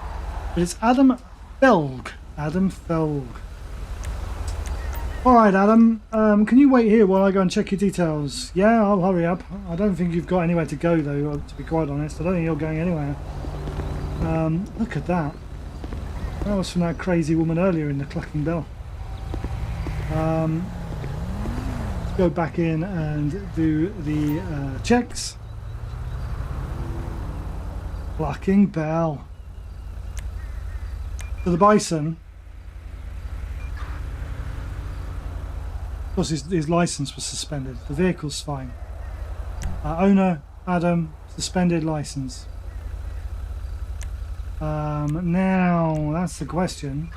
But it's Adam Felg. Adam Felg. Alright, Adam. Can you wait here while I go and check your details? Yeah, I'll hurry up. I don't think you've got anywhere to go, though, to be quite honest. I don't think you're going anywhere. Look at that. That was from that crazy woman earlier in the clucking bell. Let's go back in and do the checks. Clucking bell. So the Bison, of course his license was suspended. The vehicle's fine. Owner, Adam, suspended license. Now, that's the question.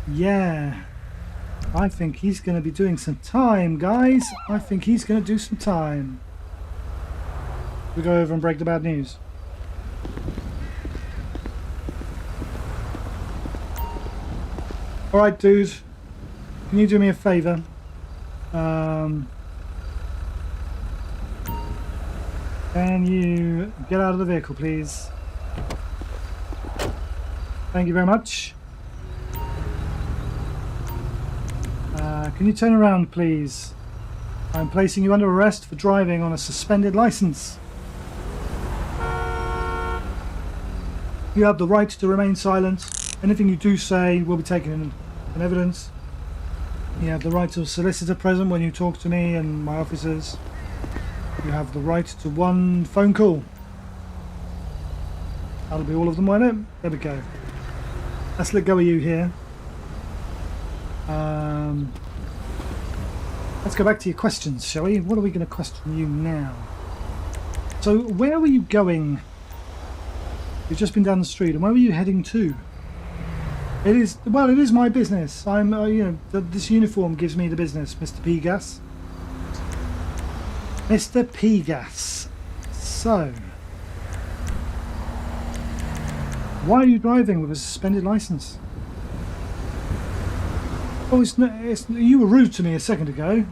Yeah, I think he's going to be doing some time, guys. I think he's going to do some time. We go over and break the bad news. Alright, dude. Can you do me a favour? Can you get out of the vehicle, please? Thank you very much. Can you turn around, please? I'm placing you under arrest for driving on a suspended license. You have the right to remain silent. Anything you do say will be taken in evidence. You have the right to a solicitor present when you talk to me and my officers. You have the right to one phone call. That'll be all of them, won't it? There we go. Let's let go of you here. Let's go back to your questions, shall we? What are we going to question you now? So, where were you going? You've just been down the street, and where were you heading to? It is, well, it is my business. I'm, you know, this uniform gives me the business, Mr. Pegas. Mr. Pegas. So, why are you driving with a suspended license? Oh, you were rude to me a second ago.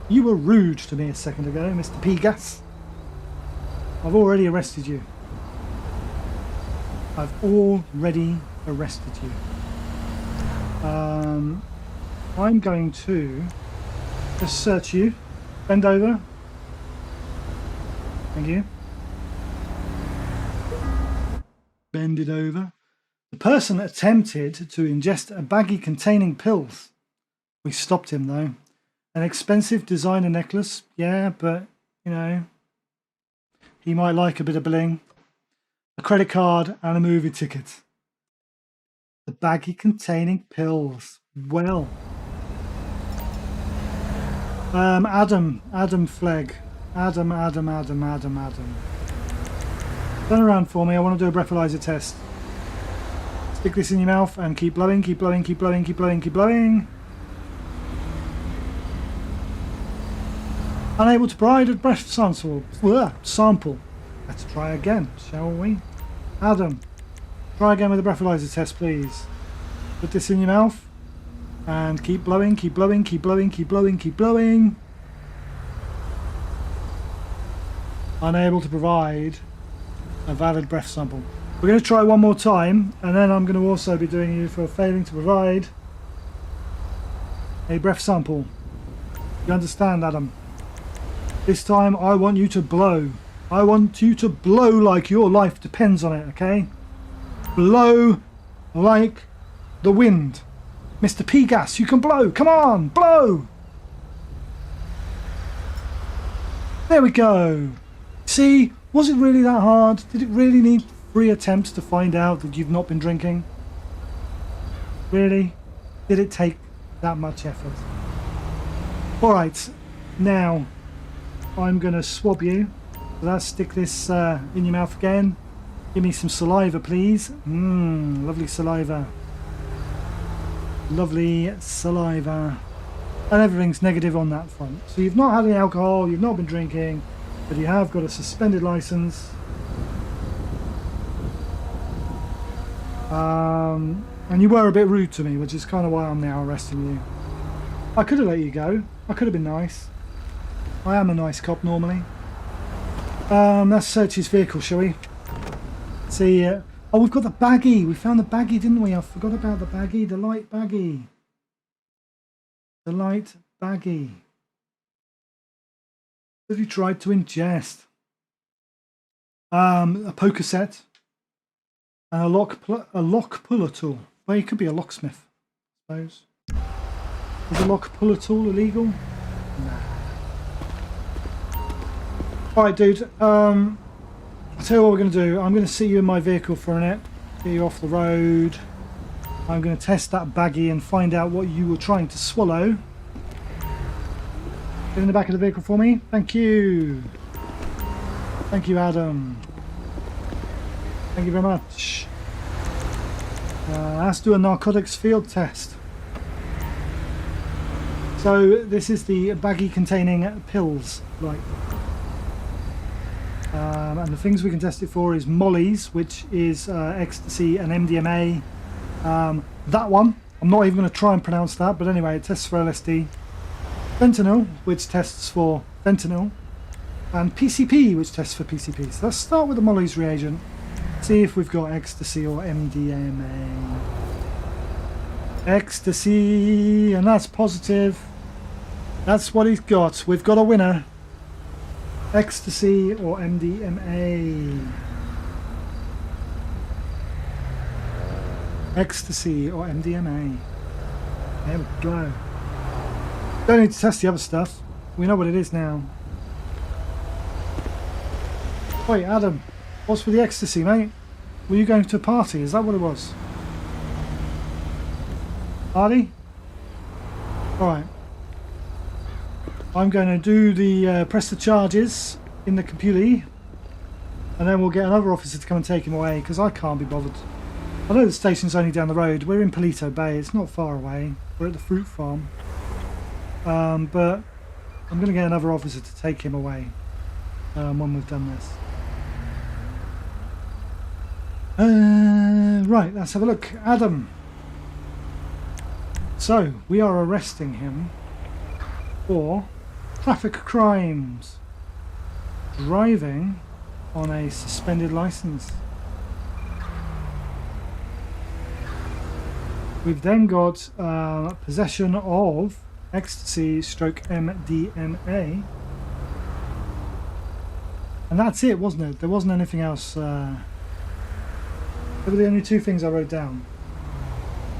You were rude to me a second ago, Mr. Pegas. I've already arrested you. I've already arrested you. I'm going to just search you. Bend over. Thank you. Bend it over. The person attempted to ingest a baggie containing pills. We stopped him though. An expensive designer necklace. Yeah, but, you know, he might like a bit of bling. A credit card and a movie ticket. The baggie containing pills. Well. Adam Flegg. Adam. Turn around for me. I want to do a breathalyzer test. Stick this in your mouth and keep blowing, keep blowing, keep blowing, keep blowing, keep blowing. Unable to provide a breath sample. Let's try again, shall we? Adam, try again with the breathalyzer test, please. Put this in your mouth and keep blowing, keep blowing, keep blowing, keep blowing, keep blowing. Unable to provide a valid breath sample. We're going to try one more time, and then I'm going to also be doing you for failing to provide a breath sample. You understand, Adam? This time I want you to blow. I want you to blow like your life depends on it, okay? Blow like the wind. Mr. Pegas, you can blow. Come on, blow. There we go. See, was it really that hard? Did it really need 3 attempts to find out that you've not been drinking? Really? Did it take that much effort? Alright, now I'm going to swab you. So let's stick this in your mouth again. Give me some saliva, please. Lovely saliva. Lovely saliva. And everything's negative on that front. So you've not had any alcohol, you've not been drinking, but you have got a suspended license. And you were a bit rude to me, which is kind of why I'm now arresting you. I could have let you go. I could have been nice. I am a nice cop normally. Let's search his vehicle, shall we? See, oh, we've got the baggie. We found the baggie, didn't we? I forgot about the baggie, the light baggie. The light baggie that he tried to ingest. A poker set and a lock puller tool. Well, he could be a locksmith, I suppose. Is a lock puller tool illegal? Nah. Alright, dude. I'll tell you what we're going to do. I'm going to sit you in my vehicle for a minute, get you off the road. I'm going to test that baggie and find out what you were trying to swallow. Get in the back of the vehicle for me. Thank you. Thank you, Adam. Thank you very much. Let's do a narcotics field test. So this is the baggie containing pills, right? And the things we can test it for is mollies, which is ecstasy and MDMA. That one, I'm not even going to try and pronounce that, but anyway, it tests for LSD. Fentanyl, which tests for fentanyl. And PCP, which tests for PCP. So let's start with the mollies reagent. See if we've got ecstasy or MDMA. Ecstasy, and that's positive. That's what he's got. We've got a winner. Ecstasy or MDMA. Ecstasy or MDMA. There we go. Don't need to test the other stuff. We know what it is now. Wait, Adam. What's with the ecstasy, mate? Were you going to a party? Is that what it was? Party? Alright. I'm going to do the press the charges in the computer, and then we'll get another officer to come and take him away, because I can't be bothered. I know the station's only down the road. We're in Palito Bay. It's not far away. We're at the fruit farm. But I'm going to get another officer to take him away when we've done this. Right, let's have a look. Adam. So, we are arresting him for traffic crimes. Driving on a suspended license. We've then got possession of ecstasy stroke MDMA. And that's it, wasn't it? There wasn't anything else. They were the only two things I wrote down.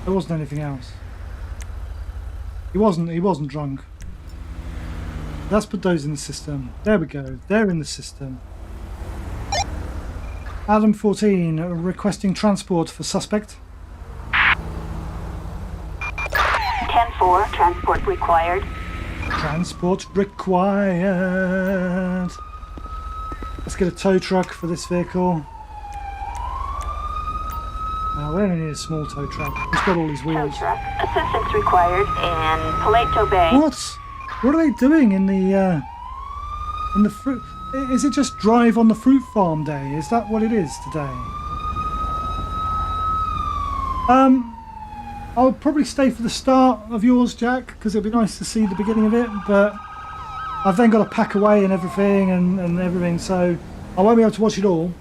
There wasn't anything else. He wasn't drunk. Let's put those in the system. There we go. They're in the system. Adam 14, requesting transport for suspect. 10-4, transport required. Transport required. Let's get a tow truck for this vehicle. We only need a small tow truck. It's got all these wheels. Tow truck. Assistance required in Palito Bay. What? What are they doing in the fruit? Is it just drive on the fruit farm day? Is that what it is today? I'll probably stay for the start of yours, Jack, because it'd be nice to see the beginning of it, but I've then got to pack away and everything and everything, so I won't be able to watch it all.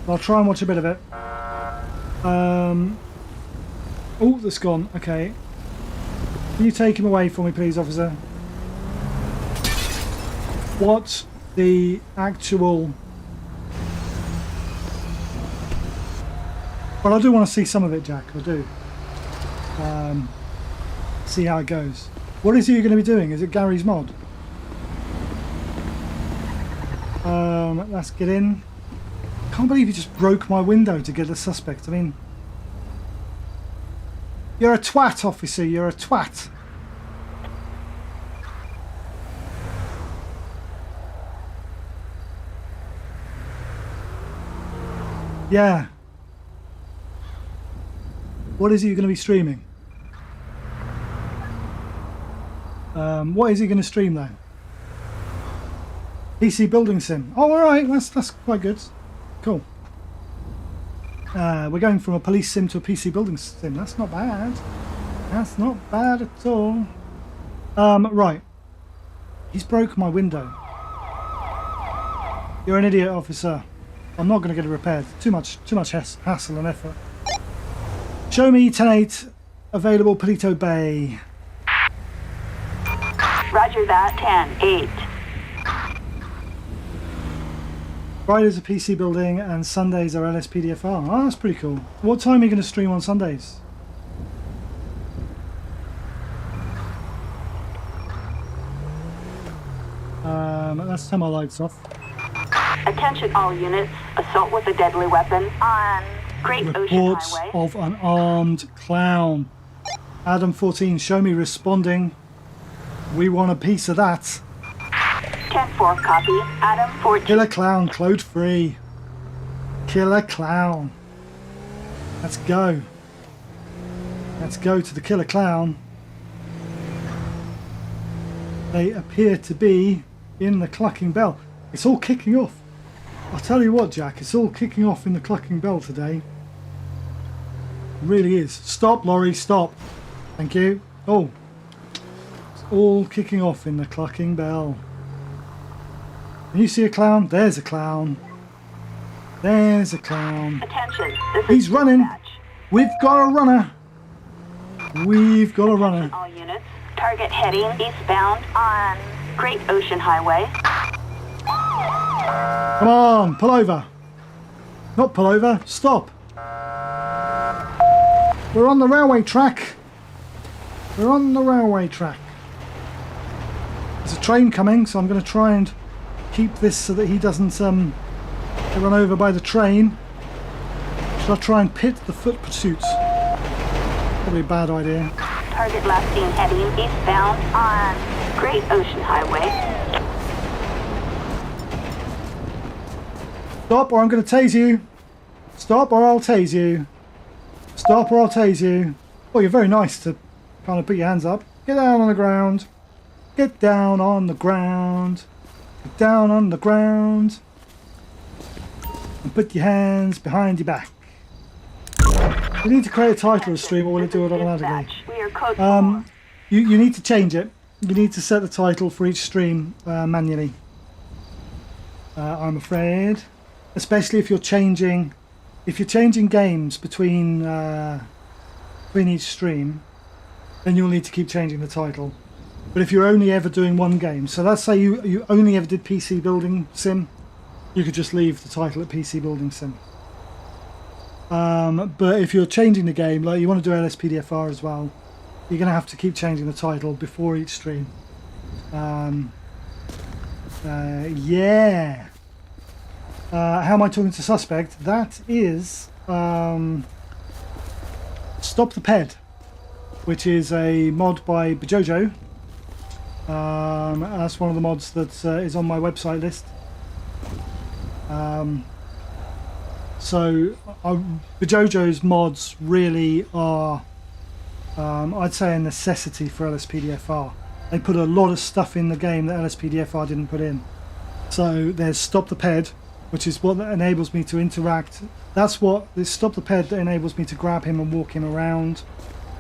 I'll try and watch a bit of it. Oh, that's gone. Okay. Can you take him away for me, please, officer? What the actual... Well, I do want to see some of it, Jack. I do. See how it goes. What is it you're going to be doing? Is it Gary's mod? Let's get in. Can't believe you just broke my window to get a suspect. I mean, you're a twat, officer. You're a twat. Yeah. What is he going to be streaming? What is he going to stream though? PC building sim. Oh, all right. That's quite good. Cool. We're going from a police sim to a PC building sim. That's not bad. That's not bad at all. Right. He's broke my window. You're an idiot, officer. I'm not going to get it repaired. Too much hassle and effort. Show me 10-8 available Palito Bay. Roger that. 10-8. Fridays are PC building and Sundays are LSPDFR. Oh, that's pretty cool. What time are you going to stream on Sundays? Let's turn my lights off. Attention all units. Assault with a deadly weapon on Great Ocean Reports Highway. of an armed clown. Adam 14, show me responding. We want a piece of that. 10-4 copy. Adam 14. Killer clown, clone free. Killer clown. Let's go. Let's go to the killer clown. They appear to be in the clucking bell. It's all kicking off. I'll tell you what, Jack, it's all kicking off in the clucking bell today. It really is. Stop, lorry, stop. Thank you. Oh. It's all kicking off in the clucking bell. Can you see a clown? There's a clown. There's a clown. Attention. This is He's running. dispatch. We've got a runner. We've got a runner. All units. Target heading eastbound on Great Ocean Highway. Come on, pull over. Not pull over, stop. We're on the railway track. We're on the railway track. There's a train coming, so I'm going to try and keep this so that he doesn't get run over by the train. Should I try and pit the foot pursuits? Probably a bad idea. Target last seen heading eastbound on Great Ocean Highway. Stop or I'm going to tase you. Stop or I'll tase you. Stop or I'll tase you. Oh, you're very nice to kind of put your hands up. Get down on the ground. Get down on the ground. Get down on the ground. And put your hands behind your back. You need to create a title of stream or will it do it automatically? We are code four. You need to change it. You need to set the title for each stream manually. I'm afraid. Especially if you're changing games between each stream, then you'll need to keep changing the title. But if you're only ever doing one game, so let's say you only ever did PC Building Sim, you could just leave the title at PC Building Sim. But if you're changing the game, like you want to do LSPDFR as well, you're going to have to keep changing the title before each stream. Yeah. How am I talking to suspect? That is Stop the Ped, which is a mod by Bajojo. That's one of the mods that is on my website list. So Bajojo's mods really are, I'd say, a necessity for LSPDFR. They put a lot of stuff in the game that LSPDFR didn't put in. So there's Stop the Ped, which is what enables me to interact. That's what this Stop the Ped that enables me to grab him and walk him around.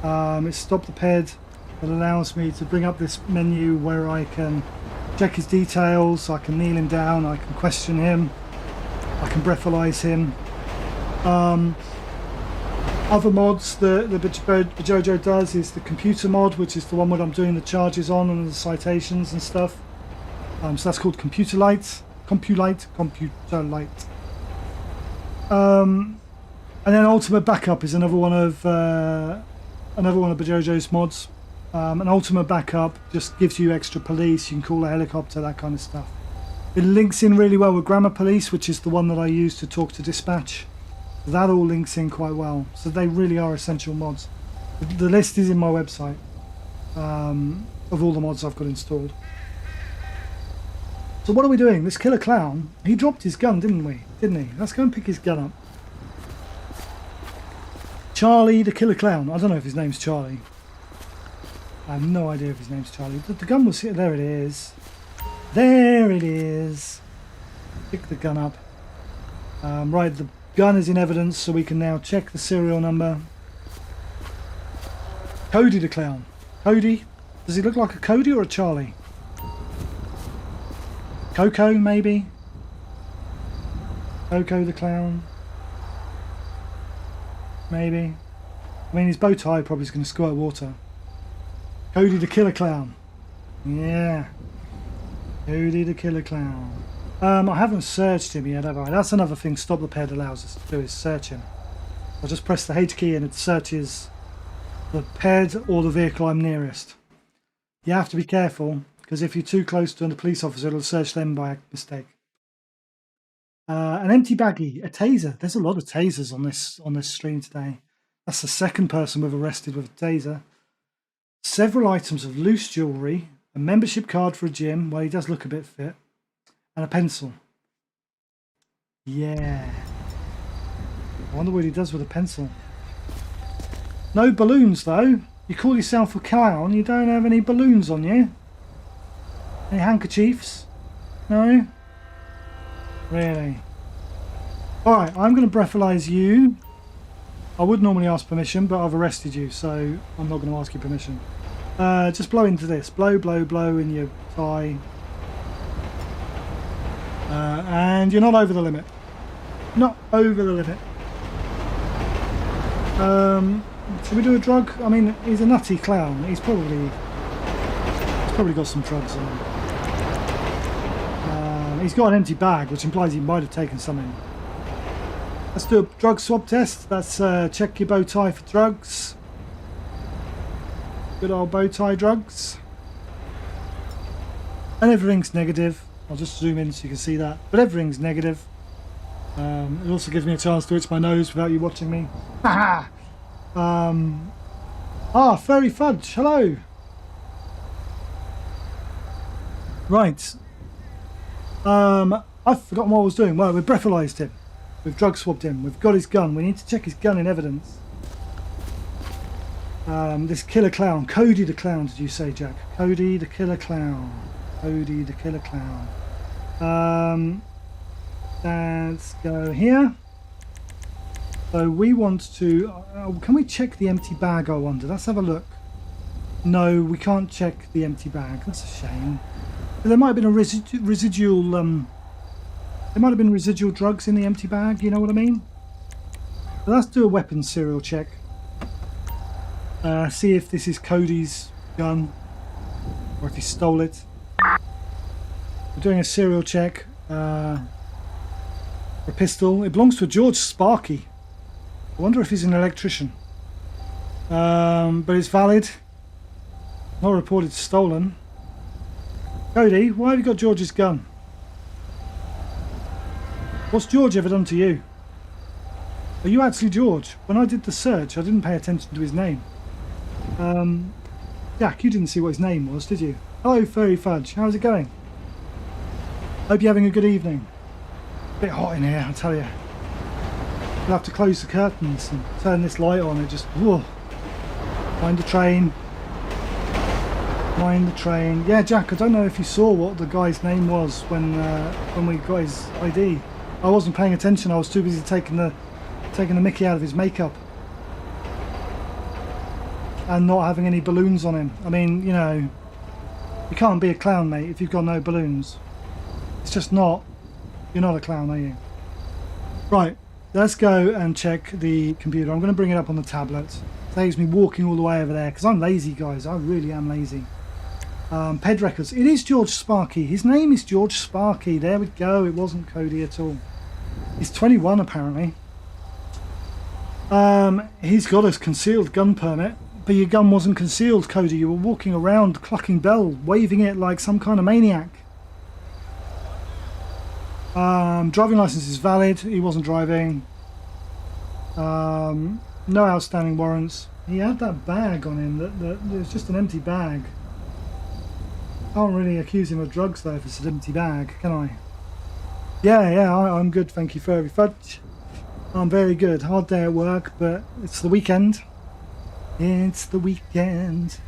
It's Stop the Ped that allows me to bring up this menu where I can check his details, I can kneel him down, I can question him, I can breathalyze him. Other mods that Bajojo does is the computer mod, which is the one where I'm doing the charges on and the citations and stuff. So that's called Computer Light. Computer Light. And then Ultimate Backup is another one of Bajojo's mods. And Ultimate Backup just gives you extra police. You can call a helicopter, that kind of stuff. It links in really well with Grammar Police, which is the one that I use to talk to dispatch. That all links in quite well. So they really are essential mods. The list is in my website of all the mods I've got installed. So what are we doing? This killer clown, he dropped his gun, didn't he? Let's go and pick his gun up. Charlie the Killer Clown. I don't know if his name's Charlie. I have no idea if his name's Charlie. The gun was here. There it is. There it is. Pick the gun up. Right, the gun is in evidence, so we can now check the serial number. Cody the Clown. Cody. Does he look like a Cody or a Charlie? Coco, maybe? Coco the Clown. Maybe. I mean, his bow tie probably is going to squirt water. Cody the Killer Clown. Yeah. Cody the Killer Clown. I haven't searched him yet, have I? That's another thing Stop the Ped allows us to do, is search him. I'll just press the H key and it searches the ped or the vehicle I'm nearest. You have to be careful, because if you're too close to a police officer, it'll search them by mistake. An empty baggie, a taser. There's a lot of tasers on this stream today. That's the second person we've arrested with a taser. Several items of loose jewellery, a membership card for a gym, well, he does look a bit fit, and a pencil. Yeah. I wonder what he does with a pencil. No balloons, though. You call yourself a clown, you don't have any balloons on you. Any handkerchiefs? No? Really? Alright, I'm going to breathalyze you. I would normally ask permission, but I've arrested you, so I'm not going to ask you permission. Just blow into this. Blow, blow, blow in your tie. And you're not over the limit. Not over the limit. Should we do a drug? I mean, he's a nutty clown. He's probably got some drugs on him. He's got an empty bag, which implies he might have taken something. Let's do a drug swab test. Let's check your bow tie for drugs. Good old bow tie drugs. And everything's negative. I'll just zoom in so you can see that. But everything's negative. It also gives me a chance to itch my nose without you watching me. Haha! Furry Fudge, hello! Right. I've forgotten what I was doing. Well, we've breathalyzed him. We've drug swabbed him. We've got his gun. We need to check his gun in evidence. This killer clown. Cody the Clown, did you say, Jack? Cody the Killer Clown. Cody the Killer Clown. Let's go here. So we want to... can we check the empty bag, I wonder? Let's have a look. No, we can't check the empty bag. That's a shame. But there might have been a residual... there might have been residual drugs in the empty bag, you know what I mean? So let's do a weapons serial check. See if this is Cody's gun, or if he stole it. We're doing a serial check. A pistol. It belongs to a George Sparky. I wonder if he's an electrician. But it's valid. Not reported stolen. Cody, why have you got George's gun? What's George ever done to you? Are you actually George? When I did the search, I didn't pay attention to his name. Jack, you didn't see what his name was, did you? Hello, Furry Fudge. How's it going? Hope you're having a good evening. Bit hot in here, I tell you. We'll have to close the curtains and turn this light on. It just, whoa. Mind the train. Mind the train. Yeah, Jack, I don't know if you saw what the guy's name was when we got his ID. I wasn't paying attention. I was too busy taking the mickey out of his makeup. And not having any balloons on him. I mean, you know, you can't be a clown, mate, if you've got no balloons. It's just not. You're not a clown, are you? Right, let's go and check the computer. I'm going to bring it up on the tablet. It saves me walking all the way over there, because I'm lazy, guys. I really am lazy. Ped records. It is George Sparky. His name is George Sparky. There we go. It wasn't Cody at all. He's 21, apparently. He's got a concealed gun permit. But your gun wasn't concealed, Cody. You were walking around clucking bell, waving it like some kind of maniac. Driving license is valid. He wasn't driving. No outstanding warrants. He had that bag on him. That it was just an empty bag. Can't really accuse him of drugs though if it's an empty bag, can I? Yeah, I'm good. Thank you, Furry Fudge. I'm very good. Hard day at work, but it's the weekend. It's the weekend.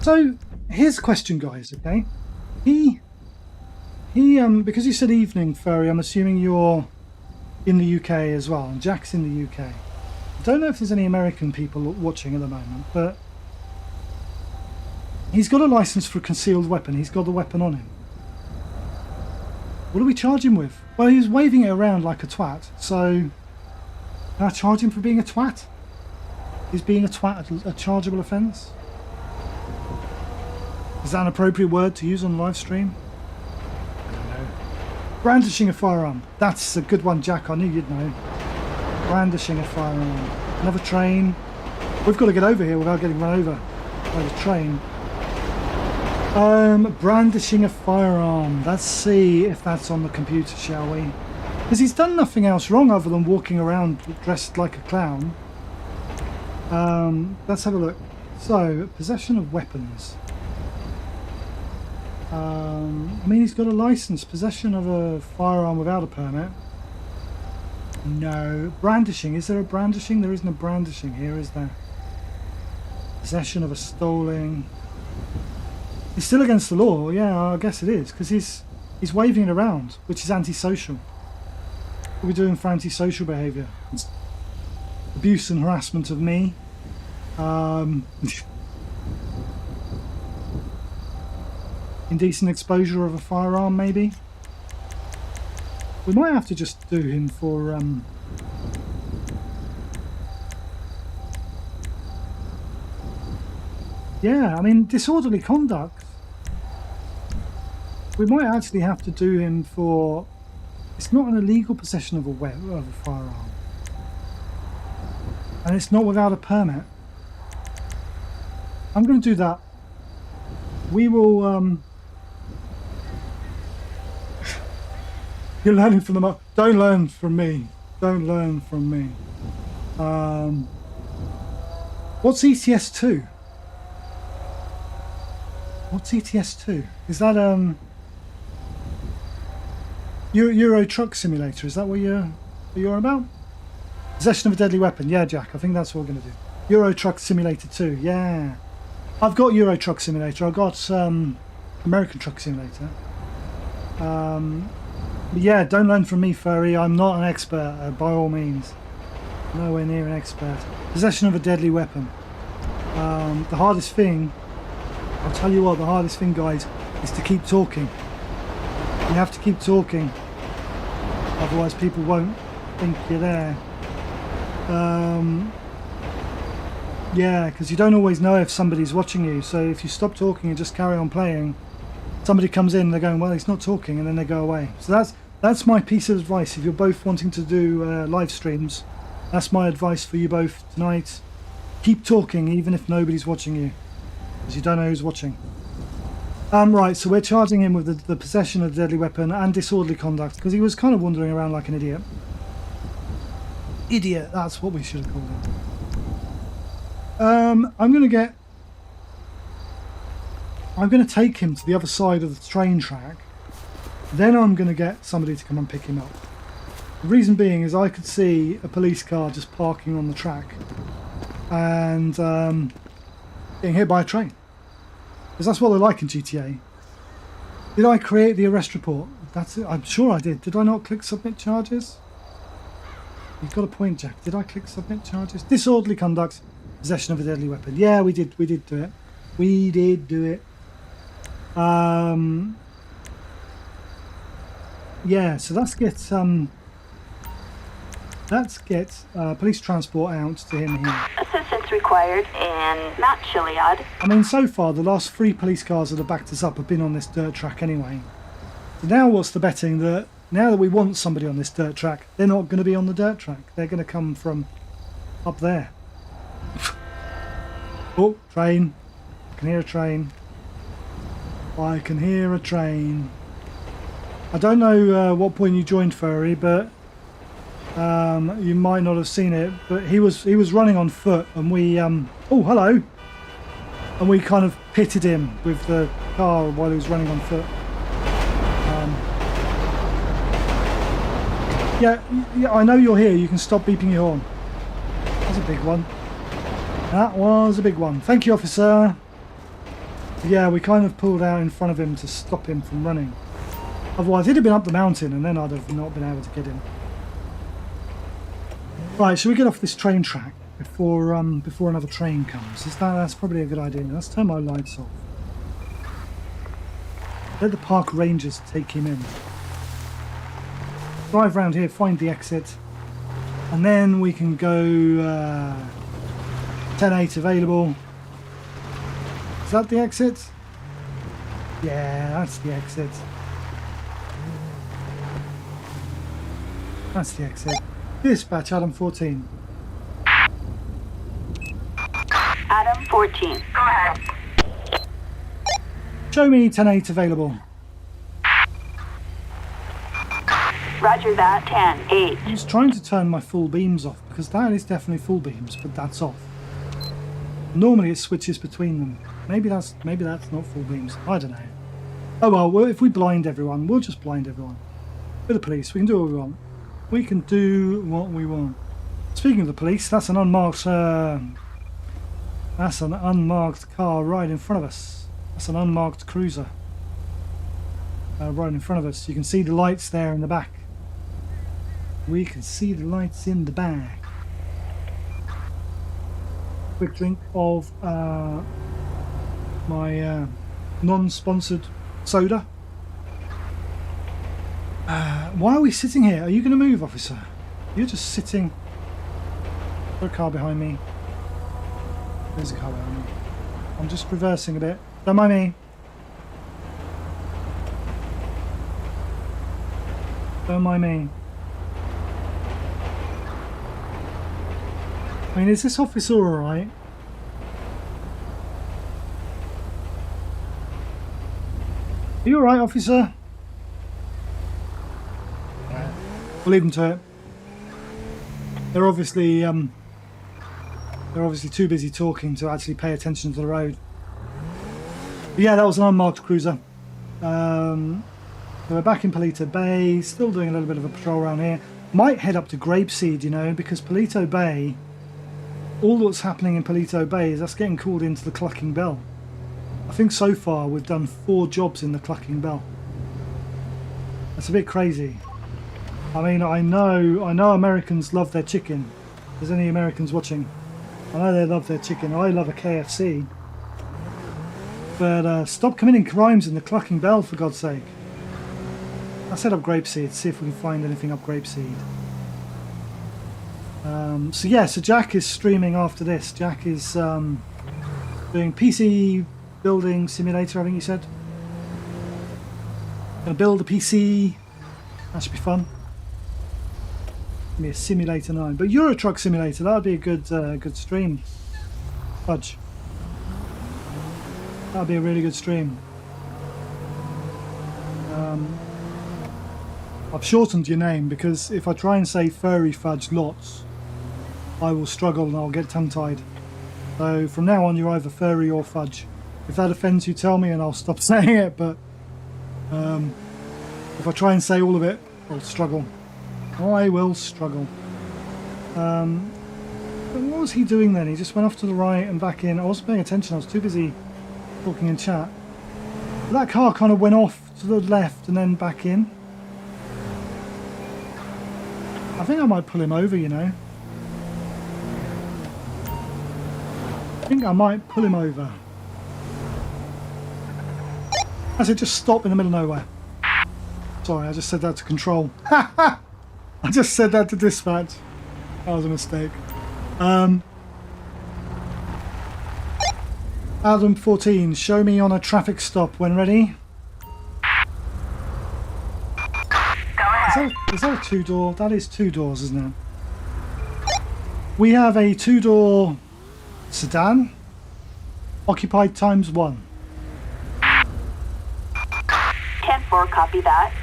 So here's a question, guys. Okay, he because you said evening, Furry. I'm assuming you're in the UK as well, and Jack's in the UK. I don't know if there's any American people watching at the moment, but he's got a license for a concealed weapon. He's got the weapon on him. What do we charge him with? Well, he was waving it around like a twat, so can I charge him for being a twat? Is being a twat a chargeable offence? Is that an appropriate word to use on live stream? I don't know. Brandishing a firearm. That's a good one, Jack. I knew you'd know. Brandishing a firearm. Another train. We've got to get over here without getting run over by the train. Brandishing a firearm. Let's see if that's on the computer, shall we? Because he's done nothing else wrong other than walking around dressed like a clown. Let's have a look. So, possession of weapons. I mean, he's got a license. Possession of a firearm without a permit. No. Brandishing. Is there a brandishing? There isn't a brandishing here, is there? Possession of a stolen. He's still against the law. Yeah, I guess it is, because he's waving it around, which is antisocial. What are we doing for antisocial behaviour? Abuse and harassment of me. Indecent exposure of a firearm, maybe. We might have to just do him for yeah, I mean, disorderly conduct. We might actually have to do him for... It's not an illegal possession of a firearm. And it's not without a permit. I'm going to do that. We will... You're learning from them. Don't learn from me. Don't learn from me. What's ETS2? What's ETS2? Is that Euro Truck Simulator? Is that what you're about? Possession of a deadly weapon. Yeah, Jack. I think that's what we're going to do. Euro Truck Simulator 2. Yeah. I've got Euro Truck Simulator. I've got American Truck Simulator. But yeah, don't learn from me, Furry. I'm not an expert, by all means. Nowhere near an expert. Possession of a deadly weapon. The hardest thing, I'll tell you what, the hardest thing, guys, is to keep talking. You have to keep talking. Otherwise people won't think you're there. Yeah, because you don't always know if somebody's watching you. So if you stop talking and just carry on playing, somebody comes in and they're going, well, he's not talking, and then they go away. So that's my piece of advice. If you're both wanting to do live streams, that's my advice for you both tonight. Keep talking even if nobody's watching you, because you don't know who's watching. Right, so we're charging him with the possession of a deadly weapon and disorderly conduct, because he was kind of wandering around like an idiot. Idiot, that's what we should have called him. I'm going to take him to the other side of the train track. Then I'm going to get somebody to come and pick him up. The reason being is I could see a police car just parking on the track and getting hit by a train. Because that's what they're like in GTA. Did I create the arrest report? That's it. I'm sure I did. Did I not click submit charges? You've got a point, Jack. Did I click submit charges? Disorderly conduct, possession of a deadly weapon. Yeah, we did do it. We did do it. Yeah, so let's get police transport out to him here. Assistance required in Mount Chiliad. I mean, so far the last 3 police cars that have backed us up have been on this dirt track anyway. So now what's the betting that now that we want somebody on this dirt track, they're not going to be on the dirt track. They're going to come from up there. Oh, train. I can hear a train. I can hear a train. I don't know what point you joined, Furry, but you might not have seen it. But he was running on foot, and we oh, hello, and we kind of pitted him with the car while he was running on foot. Yeah, I know you're here. You can stop beeping your horn. That's a big one. That was a big one. Thank you, officer. Yeah, we kind of pulled out in front of him to stop him from running. Otherwise, he'd have been up the mountain and then I'd have not been able to get him. Right, shall we get off this train track before another train comes? That's probably a good idea. Now, let's turn my lights off. Let the park rangers take him in. Drive round here, find the exit, and then we can go 10-8 available. Is that the exit? Yeah, that's the exit. That's the exit. Dispatch, Adam 14. Adam 14. Go ahead. Show me 10-8 available. Roger that. 10-8. I was trying to turn my full beams off because that is definitely full beams, but that's off. Normally it switches between them. Maybe that's not full beams. I don't know. Oh well, if we blind everyone, we'll just blind everyone. We're the police. We can do what we want. We can do what we want. Speaking of the police, that's an unmarked car right in front of us. That's an unmarked cruiser right in front of us. You can see the lights there in the back. We can see the lights in the back. Quick drink of my non-sponsored soda. Why are we sitting here? Are you going to move, officer? You're just sitting. There's a car behind me. There's a car behind me. I'm just reversing a bit. Don't mind me. Don't mind me. I mean, is this officer alright? Are you alright, officer? We'll leave them to it. They're obviously too busy talking to actually pay attention to the road. But yeah, that was an unmarked cruiser. We're back in Palito Bay, still doing a little bit of a patrol around here. Might head up to Grapeseed, you know, because Palito Bay, all that's happening in Palito Bay is us getting called into the Clucking Bell. I think so far we've done 4 jobs in the Clucking Bell. That's a bit crazy. I mean, I know Americans love their chicken. If there's any Americans watching, I know they love their chicken. I love a KFC. But stop committing crimes in the Clucking Bell, for God's sake. I set up Grapeseed, see if we can find anything up Grapeseed. So Jack is streaming after this. Jack is doing PC building simulator, I think he said. Gonna build a PC. That should be fun. Give me a Simulator 9. But Euro Truck Simulator, that would be a good stream. Fudge. That would be a really good stream. I've shortened your name because if I try and say Furry Fudge Lots, I will struggle and I'll get tongue-tied. So from now on, you're either Furry or Fudge. If that offends you, tell me and I'll stop saying it, but if I try and say all of it, I'll struggle. I will struggle. But what was he doing then? He just went off to the right and back in. I wasn't paying attention, I was too busy talking in chat. But that car kind of went off to the left and then back in. I think I might pull him over, you know. I think I might pull him over. I said just stop in the middle of nowhere. Sorry, I just said that to control. I just said that to dispatch. That was a mistake. Adam 14, show me on a traffic stop when ready. Is that a 2-door? That is 2 doors, isn't it? We have a 2-door sedan. Occupied times 1. 10-4, copy that.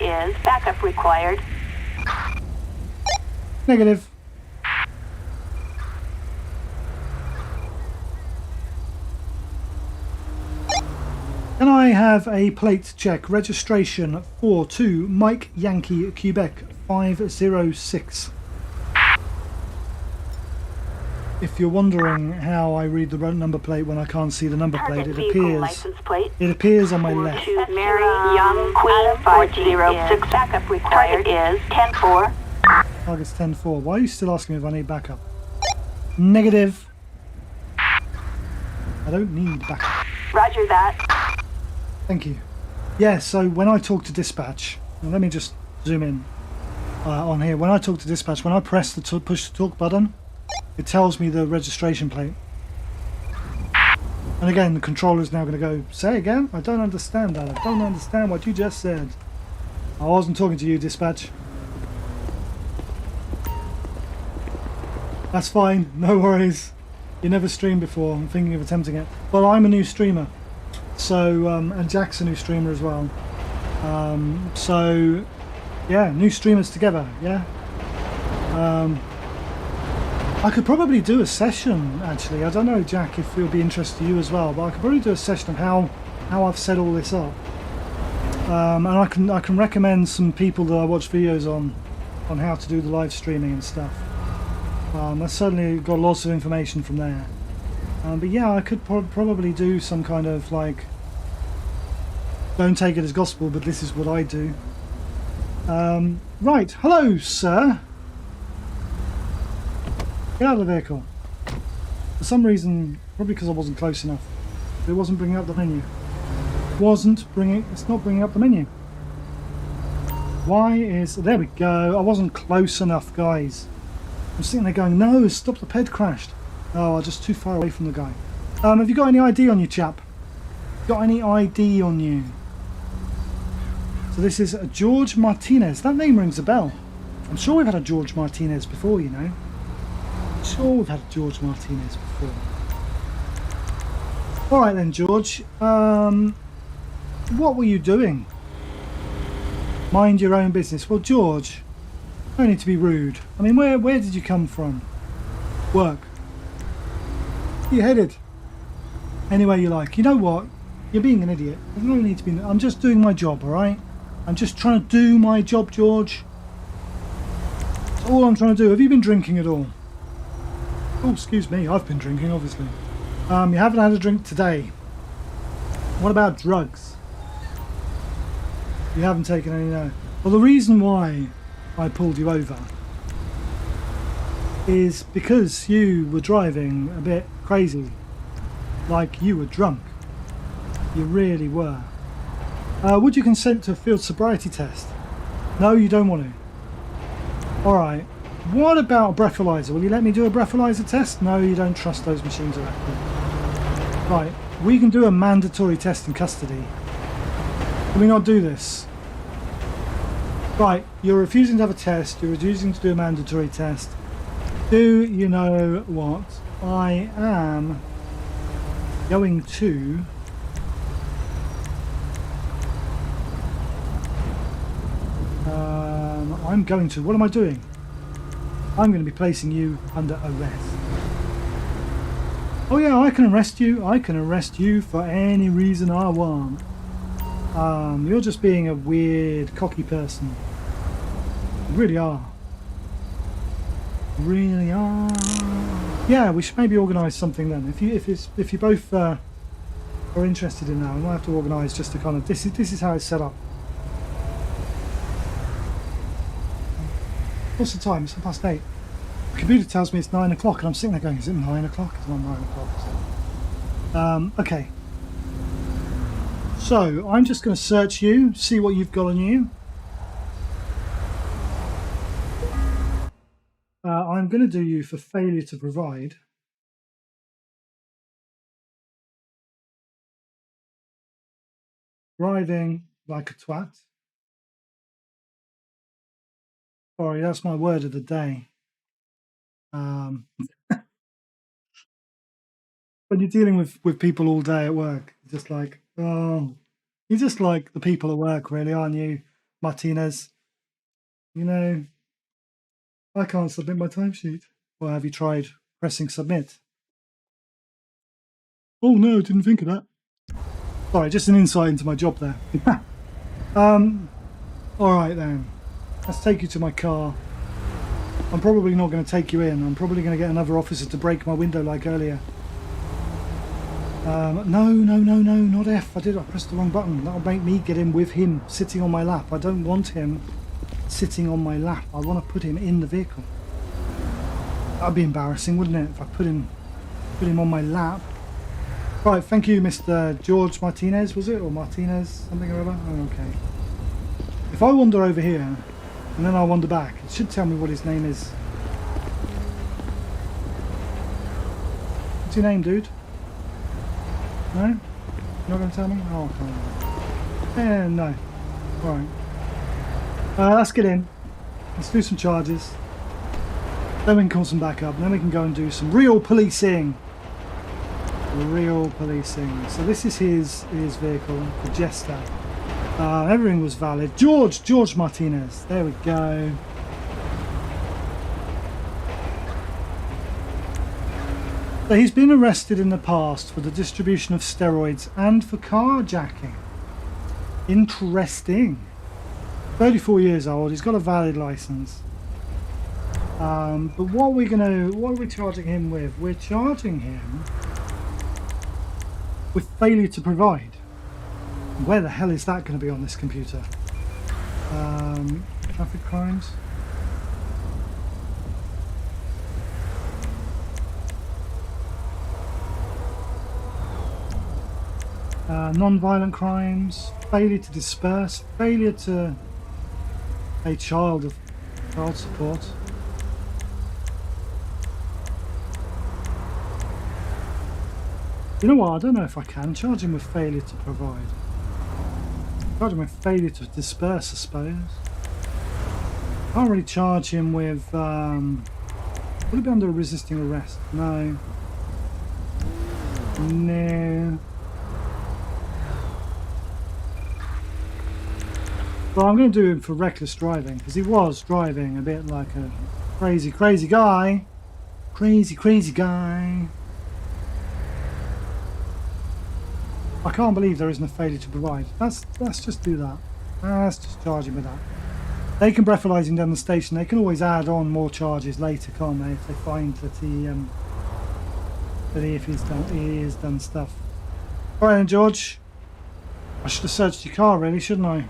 Is backup required? Negative. Can I have a plate check. Registration 42 Mike Yankee Quebec 506. If you're wondering how I read the number plate when I can't see the number plate, Target it vehicle appears. license plate. It appears on my left. To Mary Young Queen 406. Backup required is 10-4. Target's 10-4. Why are you still asking me if I need backup? Negative. I don't need backup. Roger that. Thank you. Yeah, so when I talk to dispatch, let me just zoom in on here. When I talk to dispatch, when I press the push to talk button, it tells me the registration plate. And again, the controller's now going to go, say again? I don't understand that. I don't understand what you just said. I wasn't talking to you, dispatch. That's fine, no worries. You never streamed before. I'm thinking of attempting it. Well, I'm a new streamer. So, and Jack's a new streamer as well. So, yeah, new streamers together, yeah. I could probably do a session, actually. I don't know, Jack, if it would be interesting to you as well, but I could probably do a session of how I've set all this up. And I can recommend some people that I watch videos on how to do the live streaming and stuff. I've certainly got lots of information from there. But yeah, I could probably do some kind of like, don't take it as gospel, but this is what I do. Right, hello, sir. Get out of the vehicle. For some reason, probably because I wasn't close enough, it wasn't bringing up the menu. It's not bringing up the menu. Why is, there we go. I wasn't close enough, guys. I'm sitting there going, no, stop, the ped crashed. Oh, I'm just too far away from the guy. Have you got any ID on you, chap? Got any ID on you? So this is George Martinez. That name rings a bell. I'm sure we've had a George Martinez before, you know. I'm sure we've had a George Martinez before. Alright then, George. What were you doing? Mind your own business. Well, George, no need to be rude. I mean, where did you come from? Work. You headed anywhere you like. You know what? You're being an idiot. There's no need to be. I'm just doing my job, alright? I'm just trying to do my job, George. That's all I'm trying to do. Have you been drinking at all? Oh, excuse me. I've been drinking, obviously. You haven't had a drink today. What about drugs? You haven't taken any, no. Well, the reason why I pulled you over is because you were driving a bit crazy, like you were drunk. You really were. Would you consent to a field sobriety test? No, you don't want to. Alright, what about a breathalyzer? Will you let me do a breathalyzer test? No, you don't trust those machines are accurate. Right, we can do a mandatory test in custody. Can we not do this? Right, you're refusing to have a test, you're refusing to do a mandatory test. Do you know what? I am going to what am I doing? I'm going to be placing you under arrest. Oh yeah, I can arrest you. I can arrest you for any reason I want. You're just being a weird, cocky person. You really are. You really are. Yeah, we should maybe organise something then. If you both are interested in that, we might have to organise just to kind of this is how it's set up. What's the time? It's 8:30. The computer tells me it's 9 o'clock, and I'm sitting there going, is it 9 o'clock? It's not 9 o'clock. Okay. So, I'm just going to search you, see what you've got on you. I'm going to do you for failure to provide. Driving like a twat. Sorry, that's my word of the day. When you're dealing with people all day at work, just like, oh, you're just like the people at work, really, aren't you, Martinez? You know, I can't submit my timesheet. Well, have you tried pressing submit? Oh no, didn't think of that. Sorry, just an insight into my job there. Alright then. Let's take you to my car. I'm probably not going to take you in. I'm probably going to get another officer to break my window like earlier. No, not F. I pressed the wrong button. That'll make me get in with him sitting on my lap. I don't want him sitting on my lap. I want to put him in the vehicle. That'd be embarrassing, wouldn't it, if I put him on my lap. Right, thank you, Mr. George Martinez, was it? Or Martinez, something or other? Oh, okay. If I wander over here, and then I wander back, it should tell me what his name is. What's your name, dude? No? You're not going to tell me? Oh, okay. Yeah, no. Alright. Let's get in. Let's do some charges. Then we can call some backup. And then we can go and do some real policing. Real policing. So this is his vehicle, the Jester. Everything was valid. George Martinez. There we go. So he's been arrested in the past for the distribution of steroids and for carjacking. Interesting. 34 years old. He's got a valid license. But what are we charging him with? We're charging him with failure to provide. Where the hell is that going to be on this computer? Traffic crimes. Non-violent crimes, failure to disperse, failure to pay child support. You know what, I don't know if I can charge him with failure to provide. Charge him with failure to disperse, I suppose. Can't really charge him with, would it be under resisting arrest? No. No. Well, I'm going to do him for reckless driving, because he was driving a bit like a crazy guy. Crazy guy. I can't believe there isn't a failure to provide. Let's just do that. Let's just charge him with that. They can breathalyze him down the station. They can always add on more charges later, can't they? If they find that he has done stuff. All right then, George. I should have searched your car, really, shouldn't I?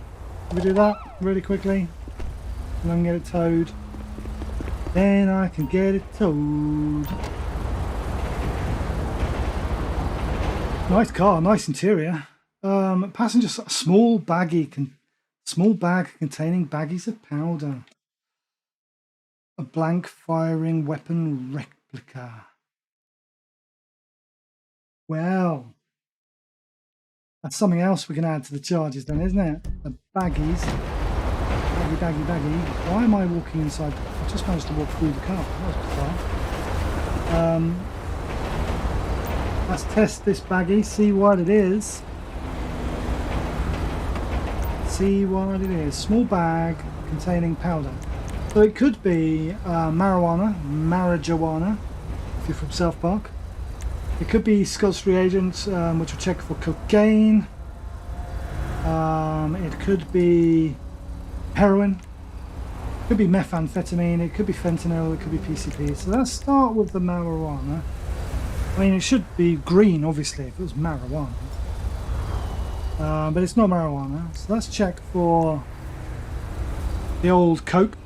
Can we do that really quickly? And I can get it towed. Then I can get it towed. Nice car, nice interior. Passenger, small bag containing baggies of powder. A blank firing weapon replica. Well, that's something else we can add to the charges then, isn't it? The baggies. Baggy. Why am I walking inside? I just managed to walk through the car. That was bizarre. Let's test this baggie, see what it is. See what it is. Small bag containing powder. So it could be marijuana, if you're from South Park. It could be Scott's reagents, which will check for cocaine. It could be heroin. It could be methamphetamine. It could be fentanyl. It could be PCP. So let's start with the marijuana. I mean, it should be green, obviously, if it was marijuana. But it's not marijuana. So let's check for the old coke.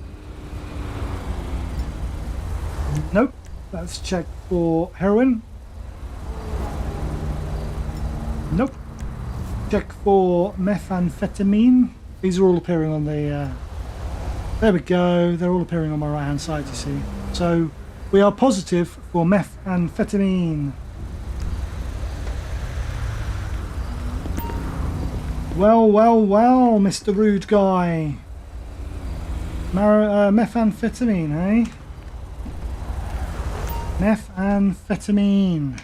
Nope. Let's check for heroin. Nope. Check for methamphetamine. These are all appearing on the... there we go. They're all appearing on my right-hand side, you see. So we are positive for methamphetamine. Well, Mr. Rude Guy. Methamphetamine, eh? Methamphetamine.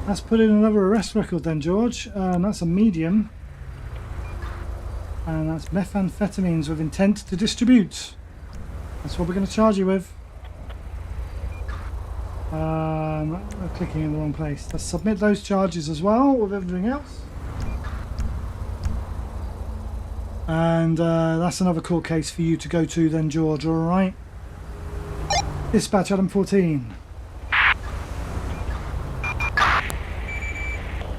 Let's put in another arrest record then, George. That's a medium. And that's methamphetamines with intent to distribute. That's what we're going to charge you with. I'm clicking in the wrong place. Let's submit those charges as well with everything else. And that's another court case for you to go to then, George, alright? Dispatch Adam 14.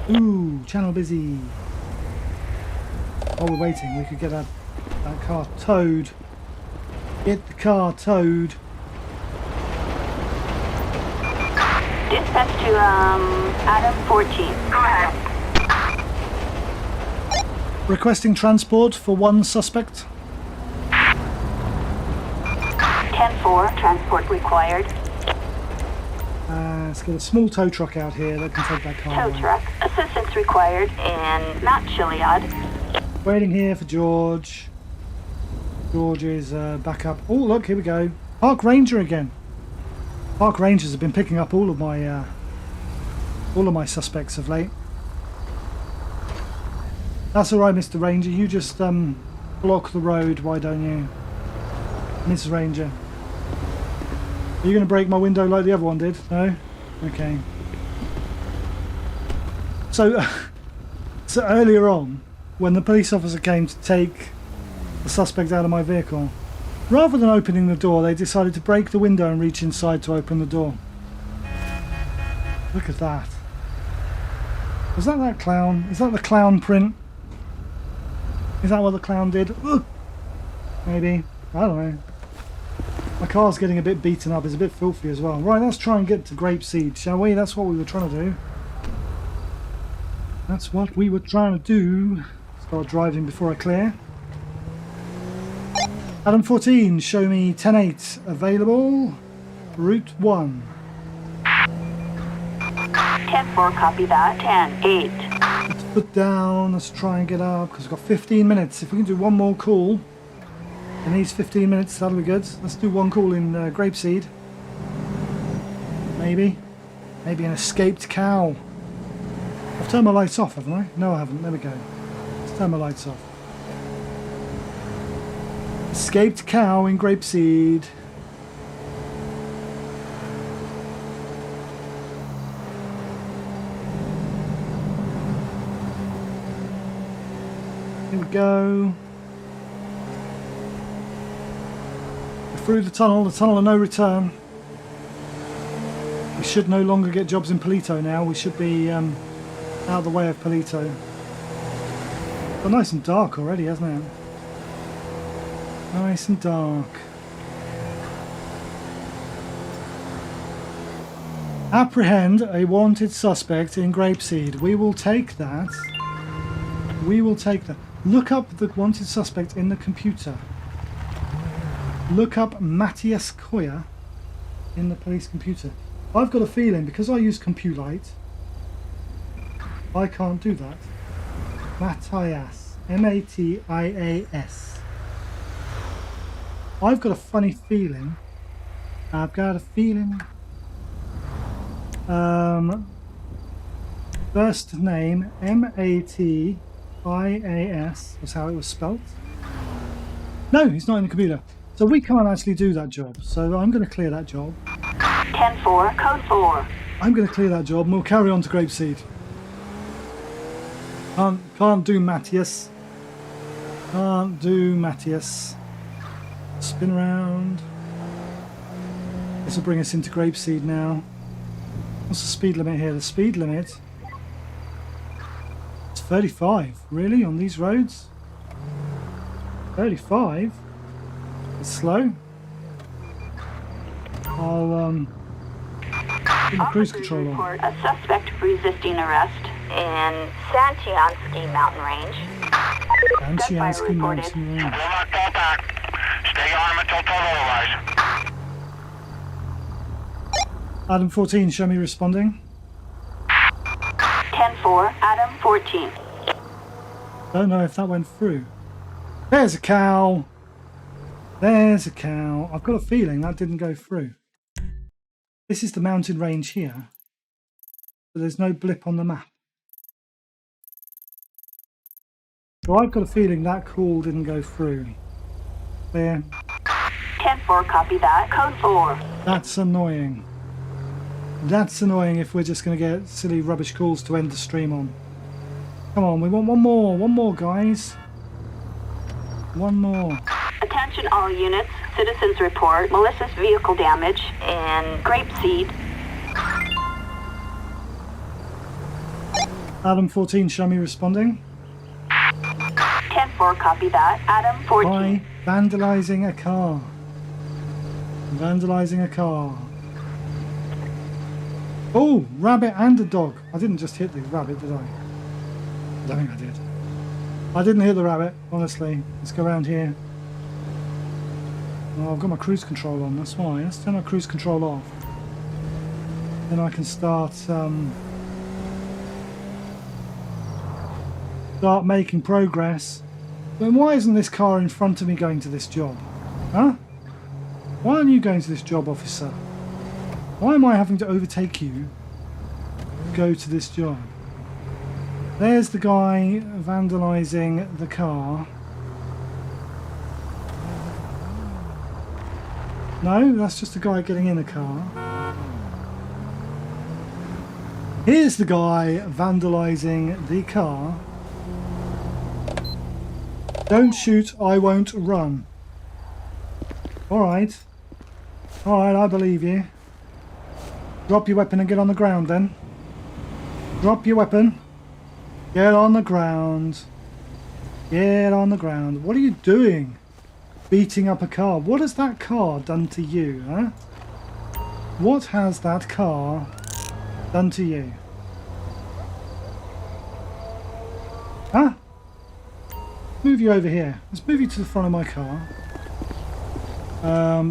Ooh, channel busy. While we're waiting, we could get that car towed. Get the car towed. Dispatch to Adam 14. Go ahead. Requesting transport for one suspect. 10-4, transport required. Let's get a small tow truck out here that can take that car Tow away. truck, assistance required in Mount Chiliad. Waiting here for George. George is back up. Oh, look, here we go. Park Ranger again. Park Rangers have been picking up all of my suspects of late. That's all right, Mr. Ranger. You just block the road, why don't you, Miss Ranger? Are you going to break my window like the other one did? No? Okay. So earlier on, when the police officer came to take the suspect out of my vehicle, rather than opening the door, they decided to break the window and reach inside to open the door. Look at that. Was that clown? Is that the clown print? Is that what the clown did? Ugh. Maybe. I don't know. My car's getting a bit beaten up. It's a bit filthy as well. Right, let's try and get to Grapeseed, shall we? That's what we were trying to do. That's what we were trying to do. Start driving before I clear. Adam 14, show me 10-8 available. Route 1. 10-4, copy that. 10-8. Let's put down. Let's try and get up because we've got 15 minutes. If we can do one more call in these 15 minutes, that'll be good. Let's do one call in Grapeseed. Maybe. Maybe an escaped cow. I've turned my lights off, haven't I? No, I haven't. There we go. Let's turn my lights off. Escaped cow in Grapeseed. Here we go. We're through the tunnel of no return. We should no longer get jobs in Polito now. We should be out of the way of Polito. But nice and dark already, hasn't it? Nice and dark. Apprehend a wanted suspect in Grapeseed. We will take that. We will take that. Look up the wanted suspect in the computer. Look up Matthias Koya in the police computer. I've got a feeling because I use Compulite, I can't do that. Matthias. M-A-T-I-A-S. I've got a funny feeling. I've got a feeling. First name M-A-T-I-A-S was how it was spelt. No, he's not in the computer. So we can't actually do that job. So I'm going to clear that job. 10-4, code 4. I'm going to clear that job and we'll carry on to Grapeseed. Can't do Matthias. Can't do Matthias. Spin around. This will bring us into Grapeseed now. What's the speed limit here? The speed limit is 35. Really? On these roads? 35? It's slow. I'll put the cruise control on. Report a suspect resisting arrest in Santiansky Mountain Range. Santiansky Mountain Range. Will not fall back. Stay on until told otherwise. Adam 14, show me responding. 10-4, Adam 14. Don't know if that went through. There's a cow. There's a cow. I've got a feeling that didn't go through. This is the mountain range here. But there's no blip on the map. So I've got a feeling that call didn't go through. There. 10-4, copy that. Code 4. That's annoying. That's annoying if we're just going to get silly rubbish calls to end the stream on. Come on, we want one more, guys. One more. Attention all units. Citizens report malicious vehicle damage in Grapeseed. Adam 14, show me responding. 10-4, copy that. Adam 14. By vandalising a car. Vandalising a car. Oh, rabbit and a dog. I didn't just hit the rabbit, did I? I don't think I did. I didn't hit the rabbit, honestly. Let's go around here. Oh, I've got my cruise control on, that's why. Let's turn my cruise control off. Then I can start making progress. Then why isn't this car in front of me going to this job? Huh? Why aren't you going to this job, officer? Why am I having to overtake you to go to this job? There's the guy vandalising the car. No, that's just a guy getting in a car. Here's the guy vandalising the car. Don't shoot, I won't run. Alright. Alright, I believe you. Drop your weapon and get on the ground then. Drop your weapon. Get on the ground. Get on the ground. What are you doing? Beating up a car. What has that car done to you, huh? What has that car done to you? Huh? Move you over here. Let's move you to the front of my car.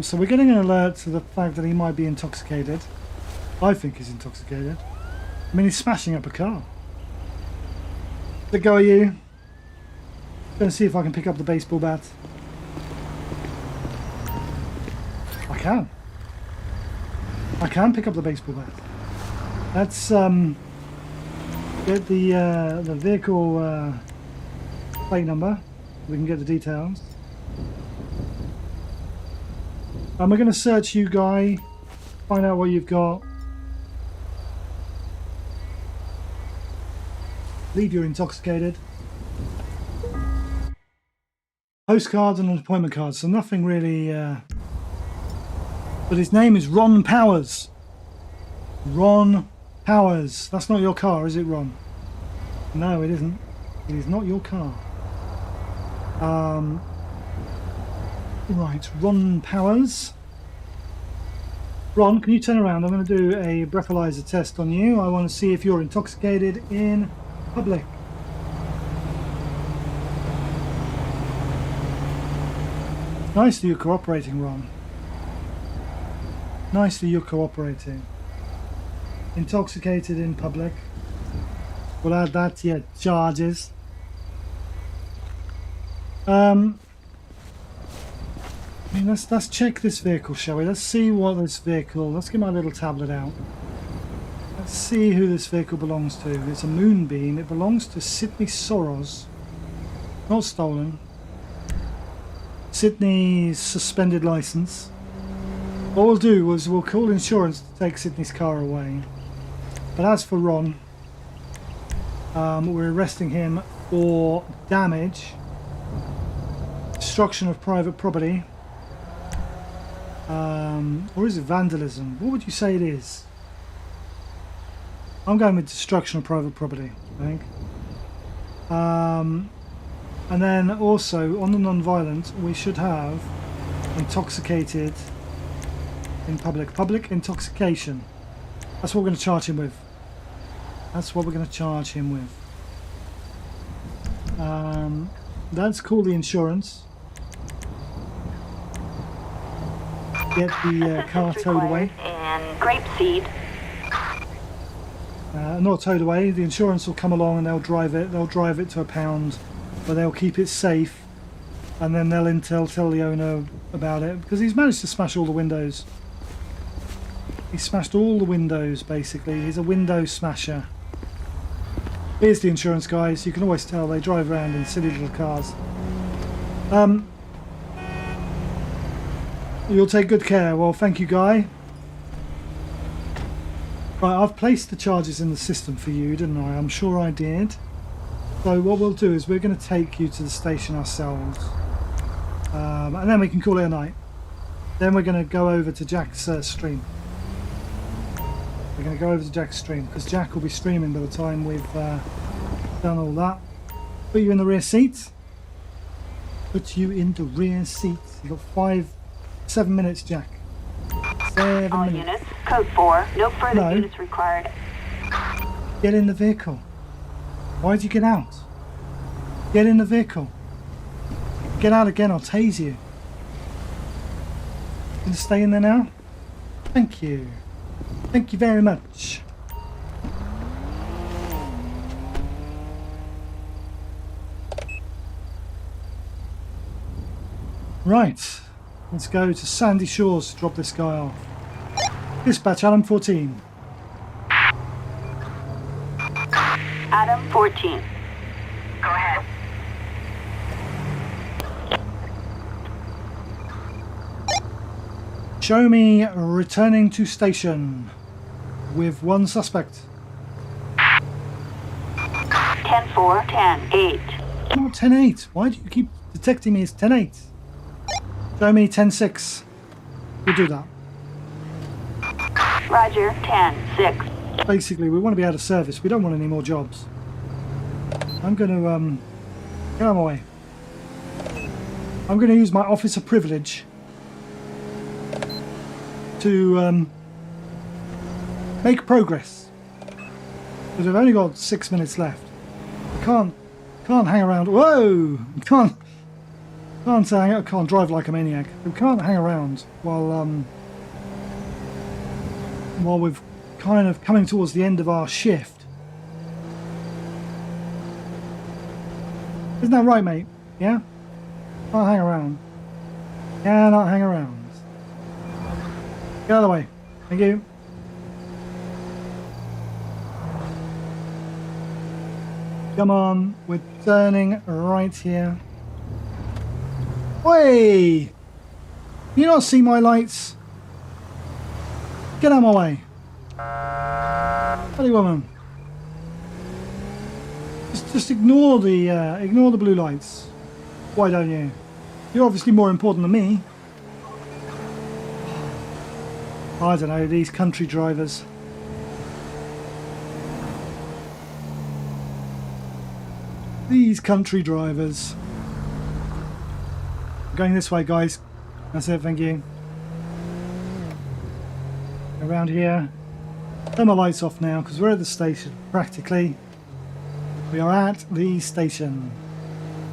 So we're getting an alert to the fact that he might be intoxicated. I think he's intoxicated. I mean, he's smashing up a car. Let go of you. Gonna see if I can pick up the baseball bat. I can. I can pick up the baseball bat. Let's get the vehicle plate number. We can get the details. And we're going to search you, guy. Find out what you've got. Believe you're intoxicated. Postcards and an appointment card, so nothing really. But his name is Ron Powers. Ron Powers. That's not your car, is it, Ron? No, it isn't. It is not your car. Right, Ron Powers. Ron, can you turn around? I'm going to do a breathalyzer test on you. I want to see if you're intoxicated in public. Nice that you're cooperating, Ron. Nice that you're cooperating. Intoxicated in public. We'll add that to your charges. I mean, let's check this vehicle, shall we? Let's see what this vehicle... Let's get my little tablet out. Let's see who this vehicle belongs to. It's a Moonbeam. It belongs to Sydney Soros. Not stolen. Sydney's suspended license. What we'll do is we'll call insurance to take Sydney's car away. But as for Ron, we're arresting him for damage, destruction of private property, or is it vandalism? What would you say it is? I'm going with destruction of private property, I think. And then also on the non-violent, we should have intoxicated in public. Public intoxication. That's what we're going to charge him with. That's what we're going to charge him with. Let's call the insurance. Get the car towed away. And grapeseed. Not towed away. The insurance will come along and they'll drive it. They'll drive it to a pound, but they'll keep it safe, and then they'll tell the owner about it because he's managed to smash all the windows. He smashed all the windows basically. He's a window smasher. Here's the insurance guys. You can always tell they drive around in silly little cars. You'll take good care. Well, thank you, guy. Right, I've placed the charges in the system for you, didn't I? I'm sure I did. So what we'll do is we're going to take you to the station ourselves. And then we can call it a night. Then we're going to go over to Jack's stream. We're going to go over to Jack's stream because Jack will be streaming by the time we've done all that. Put you in the rear seat. Put you in the rear seat. You've got 7 minutes, Jack. 7 All minutes. units, code 4. No further No. units required. Get in the vehicle. Why'd you get out? Get in the vehicle. Get out again, I'll tase you. Gonna stay in there now? Thank you. Thank you very much. Right. Let's go to Sandy Shores to drop this guy off. Dispatch Adam 14. Adam 14. Go ahead. Show me returning to station with one suspect. 10-4, 10-8. Not 10-8. Why do you keep detecting me as 10-8? Show me 10-6. We'll do that. Roger, 10-6. Basically, we want to be out of service. We don't want any more jobs. I'm going to get out of my way. I'm going to use my officer privilege to make progress. Because we've only got 6 minutes left. I can't hang around. Whoa! Can't drive like a maniac. We can't hang around while we've kind of coming towards the end of our shift. Isn't that right, mate? Yeah? Can't hang around. Cannot hang around. Get out of the way. Thank you. Come on, we're turning right here. Oi! Can you not see my lights? Get out of my way. Bloody woman. Just ignore the blue lights. Why don't you? You're obviously more important than me. I don't know, these country drivers. These country drivers. Going this way, guys. That's it, thank you. Around here. Turn my lights off now because we're at the station, practically. We are at the station.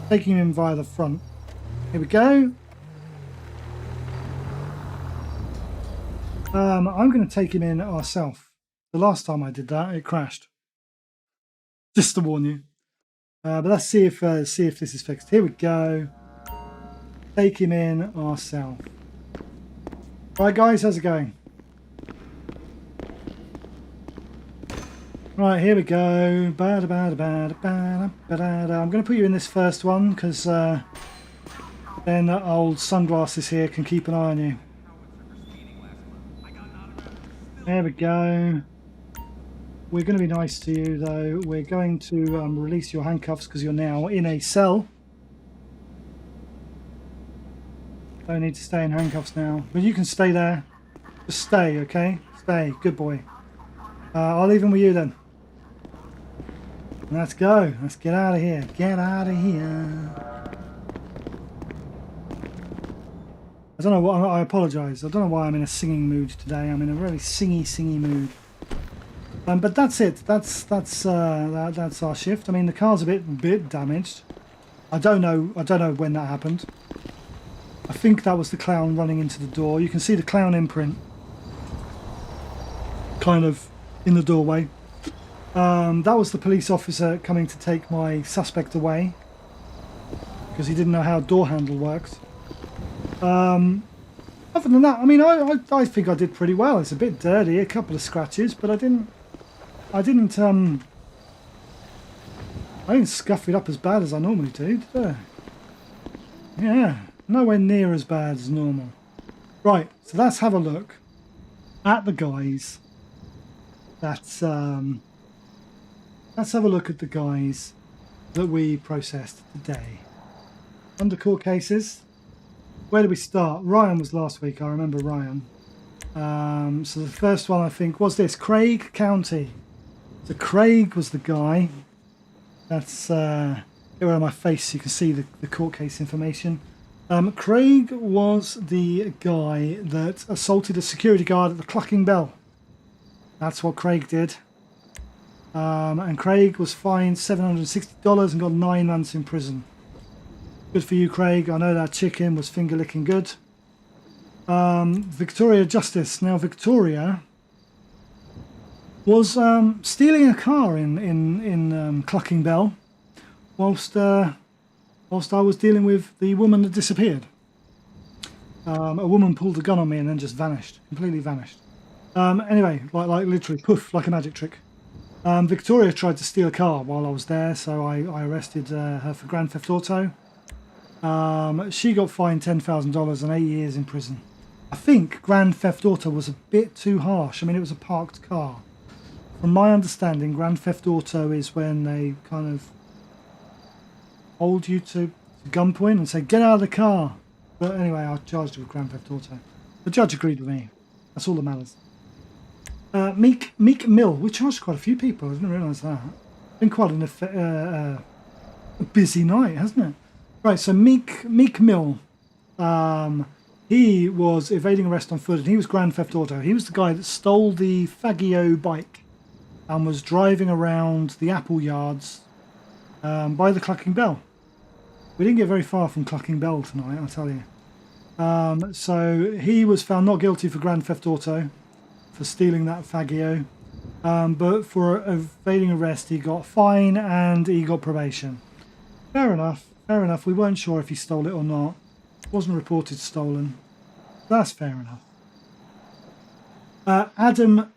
Taking him via the front. Here we go. I'm going to take him in ourselves. The last time I did that, it crashed. Just to warn you. But let's see if this is fixed. Here we go. Take him in ourselves. Right, guys, how's it going? Right, here we go. I'm going to put you in this first one because then old Sunglasses here can keep an eye on you. There we go. We're going to be nice to you though. We're going to release your handcuffs because you're now in a cell. Don't need to stay in handcuffs now. But you can stay there. Just stay, okay? Stay. Good boy. I'll leave him with you then. Let's go. Let's get out of here. Get out of here. I don't know what. I apologise. I don't know why I'm in a singing mood today. I'm in a really singy mood. But that's it. That's our shift. I mean, the car's a bit damaged. I don't know when that happened. I think that was the clown running into the door. You can see the clown imprint, kind of in the doorway. That was the police officer coming to take my suspect away because he didn't know how a door handle worked. Other than that, I mean, I think I did pretty well. It's a bit dirty, a couple of scratches, but I didn't scuff it up as bad as I normally do, did I? Yeah, nowhere near as bad as normal. Right, so let's have a look at the guys let's have a look at the guys that we processed today. Under court cases, where do we start? Ryan was last week. I remember Ryan. So the first one I think was this, Craig County. So Craig was the guy. That's get rid of my face so you can see the court case information. Craig was the guy that assaulted a security guard at the Clucking Bell. That's what Craig did. And Craig was fined $760 and got 9 months in prison. Good for you, Craig. I know that chicken was finger licking good. Victoria Justice. Now Victoria was stealing a car in Clucking Bell whilst I was dealing with the woman that disappeared. A woman pulled a gun on me and then just vanished, completely vanished. Anyway, like literally poof, like a magic trick. Victoria tried to steal a car while I was there, so I arrested her for Grand Theft Auto. She got fined $10,000 and 8 years in prison. I think Grand Theft Auto was a bit too harsh. I mean, it was a parked car. From my understanding, Grand Theft Auto is when they kind of hold you to gunpoint and say, get out of the car. But anyway, I charged her with Grand Theft Auto. The judge agreed with me. That's all that matters. Meek Mill. We charged quite a few people. I didn't realise that. Been quite a busy night, hasn't it? Right, so Meek Mill. He was evading arrest on foot, and he was Grand Theft Auto. He was the guy that stole the Faggio bike and was driving around the apple yards by the Clucking Bell. We didn't get very far from Clucking Bell tonight, I'll tell you. So he was found not guilty for Grand Theft Auto for stealing that Faggio, but for evading arrest he got a fine and he got probation. Fair enough. We weren't sure if he stole it or not. It wasn't reported stolen. That's fair enough. Adam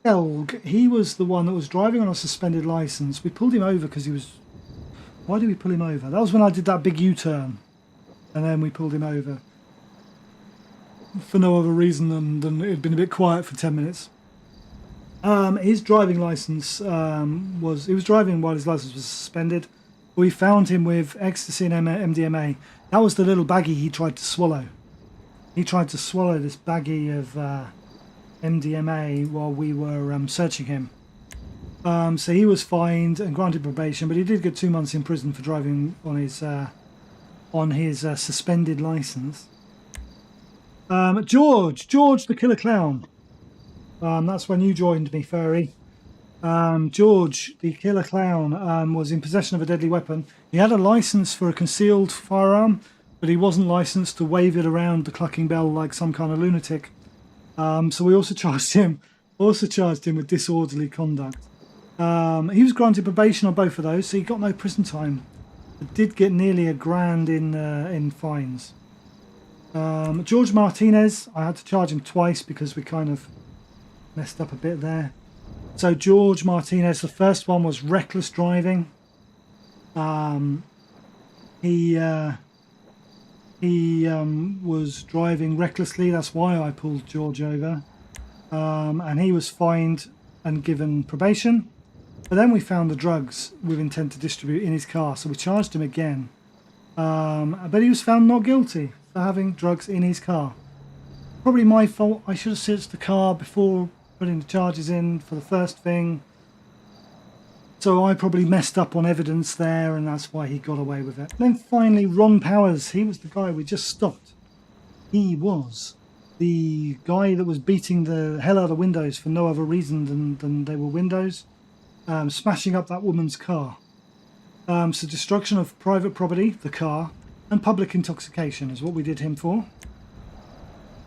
Elg, he was the one that was driving on a suspended license. We pulled him over because he was... Why did we pull him over? That was when I did that big U-turn. And then we pulled him over. For no other reason than it had been a bit quiet for 10 minutes. His driving license was... He was driving while his license was suspended. We found him with ecstasy and MDMA. That was the little baggie he tried to swallow. He tried to swallow this baggie of MDMA while we were searching him. So he was fined and granted probation, but he did get 2 months in prison for driving on his suspended license. George the Killer Clown. That's when you joined me, Furry. George the Killer Clown was in possession of a deadly weapon. He had a license for a concealed firearm, but he wasn't licensed to wave it around the Clucking Bell like some kind of lunatic. So we also charged him with disorderly conduct. He was granted probation on both of those, so he got no prison time. But did get nearly $1,000 in fines. George Martinez, I had to charge him twice because we kind of messed up a bit there. So George Martinez, the first one was reckless driving. He was driving recklessly. That's why I pulled George over. And he was fined and given probation. But then we found the drugs with intent to distribute in his car, so we charged him again. But he was found not guilty for having drugs in his car. Probably my fault. I should have searched the car before putting the charges in for the first thing. So I probably messed up on evidence there, and that's why he got away with it. And then finally, Ron Powers. He was the guy we just stopped. He was the guy that was beating the hell out of windows for no other reason than they were windows. Smashing up that woman's car. So destruction of private property, the car, and public intoxication is what we did him for.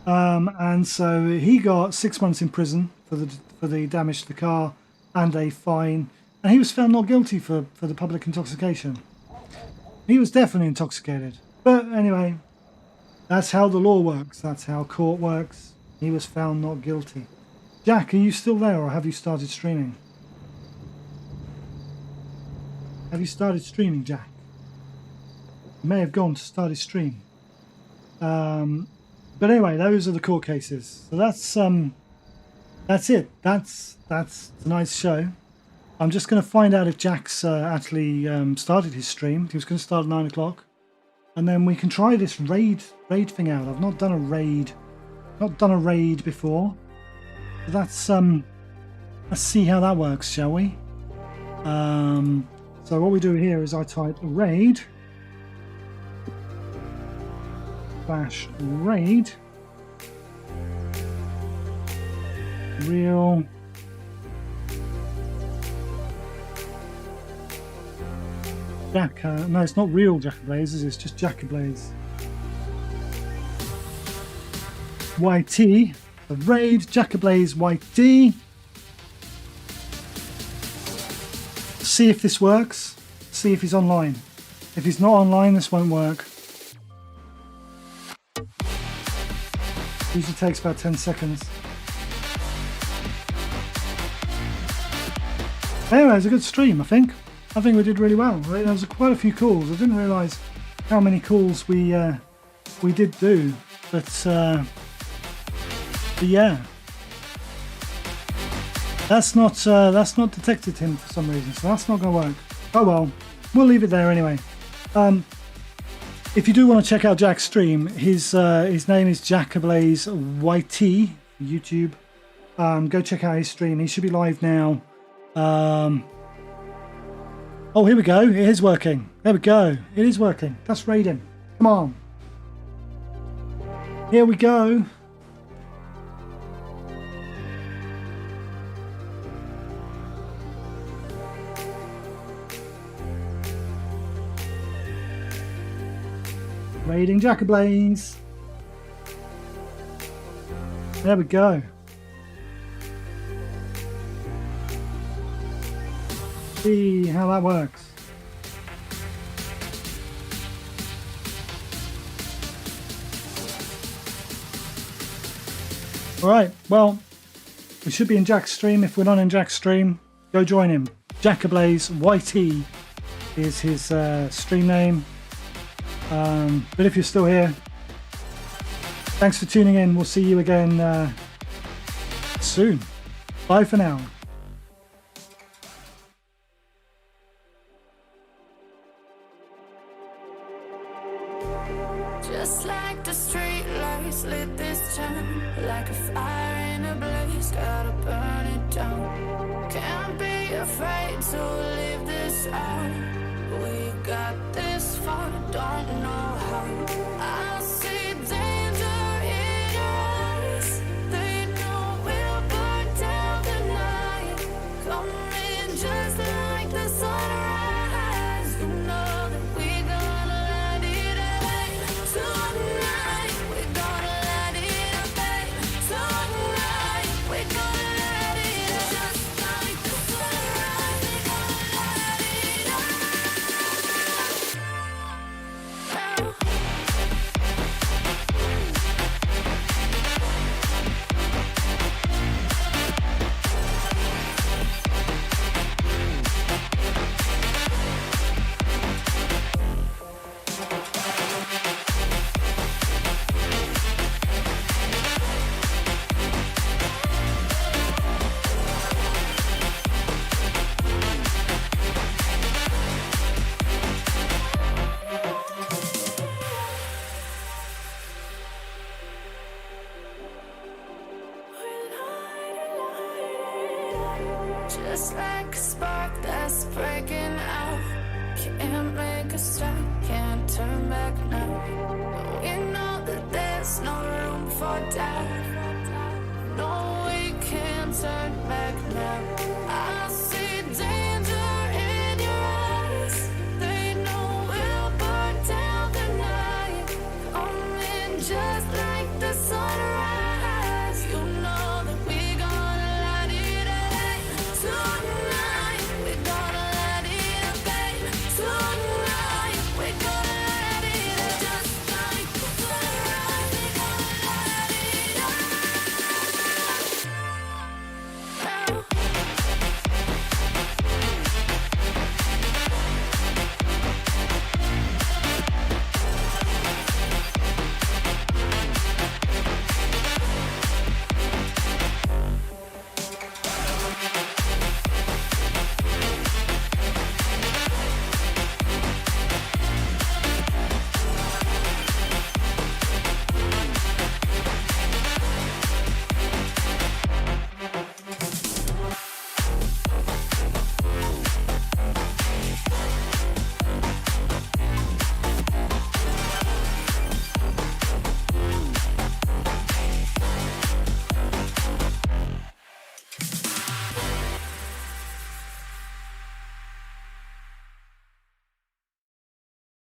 And so he got 6 months in prison for the damage to the car and a fine. And he was found not guilty for the public intoxication. He was definitely intoxicated. But anyway, that's how the law works. That's how court works. He was found not guilty. Jack, are you still there, or have you started streaming? Have you started streaming, Jack? You may have gone to start his stream. But anyway, those are the court cases. So that's that's it. That's tonight's show. I'm just going to find out if Jack's actually started his stream. He was going to start at 9 o'clock. And then we can try this raid thing out. I've not done a raid before. Let's see how that works, shall we? So what we do here is I type raid /raid real Jack. No, it's not real Jackablaze, is it? It's just Jackablaze. YT, the raid Jackablaze YT. See if this works. See if he's online. If he's not online, this won't work. Usually takes about 10 seconds. Anyway, it was a good stream, I think. I think we did really well. There was quite a few calls. I didn't realise how many calls we did do, but yeah, that's not detected him for some reason, so that's not going to work. Oh well, we'll leave it there anyway. If you do want to check out Jack's stream, his name is Jackablaze YT YouTube. Go check out his stream. He should be live now. Oh, here we go. It is working. There we go. It is working. That's raiding. Come on. Here we go. Raiding Jackablaze. There we go. See how that works. Alright, well, we should be in Jack's stream. If we're not in Jack's stream, go join him. Jackablaze YT is his stream name. But if you're still here, thanks for tuning in. We'll see you again soon. Bye for now. Just like the street lights lit this town, like a fire in a blaze, gotta burn it down. Can't be afraid to leave this out. We got this far, don't know how. I see danger in our eyes. They know we'll burn down the night. Coming just like the sunrise. You know that we're gonna light it up tonight. We're gonna light it up tonight. We're gonna light it up just like the sunrise. We're gonna light it up. Just like a spark that's breaking out. Can't make a stop, can't turn back now. We know that there's no room for doubt. No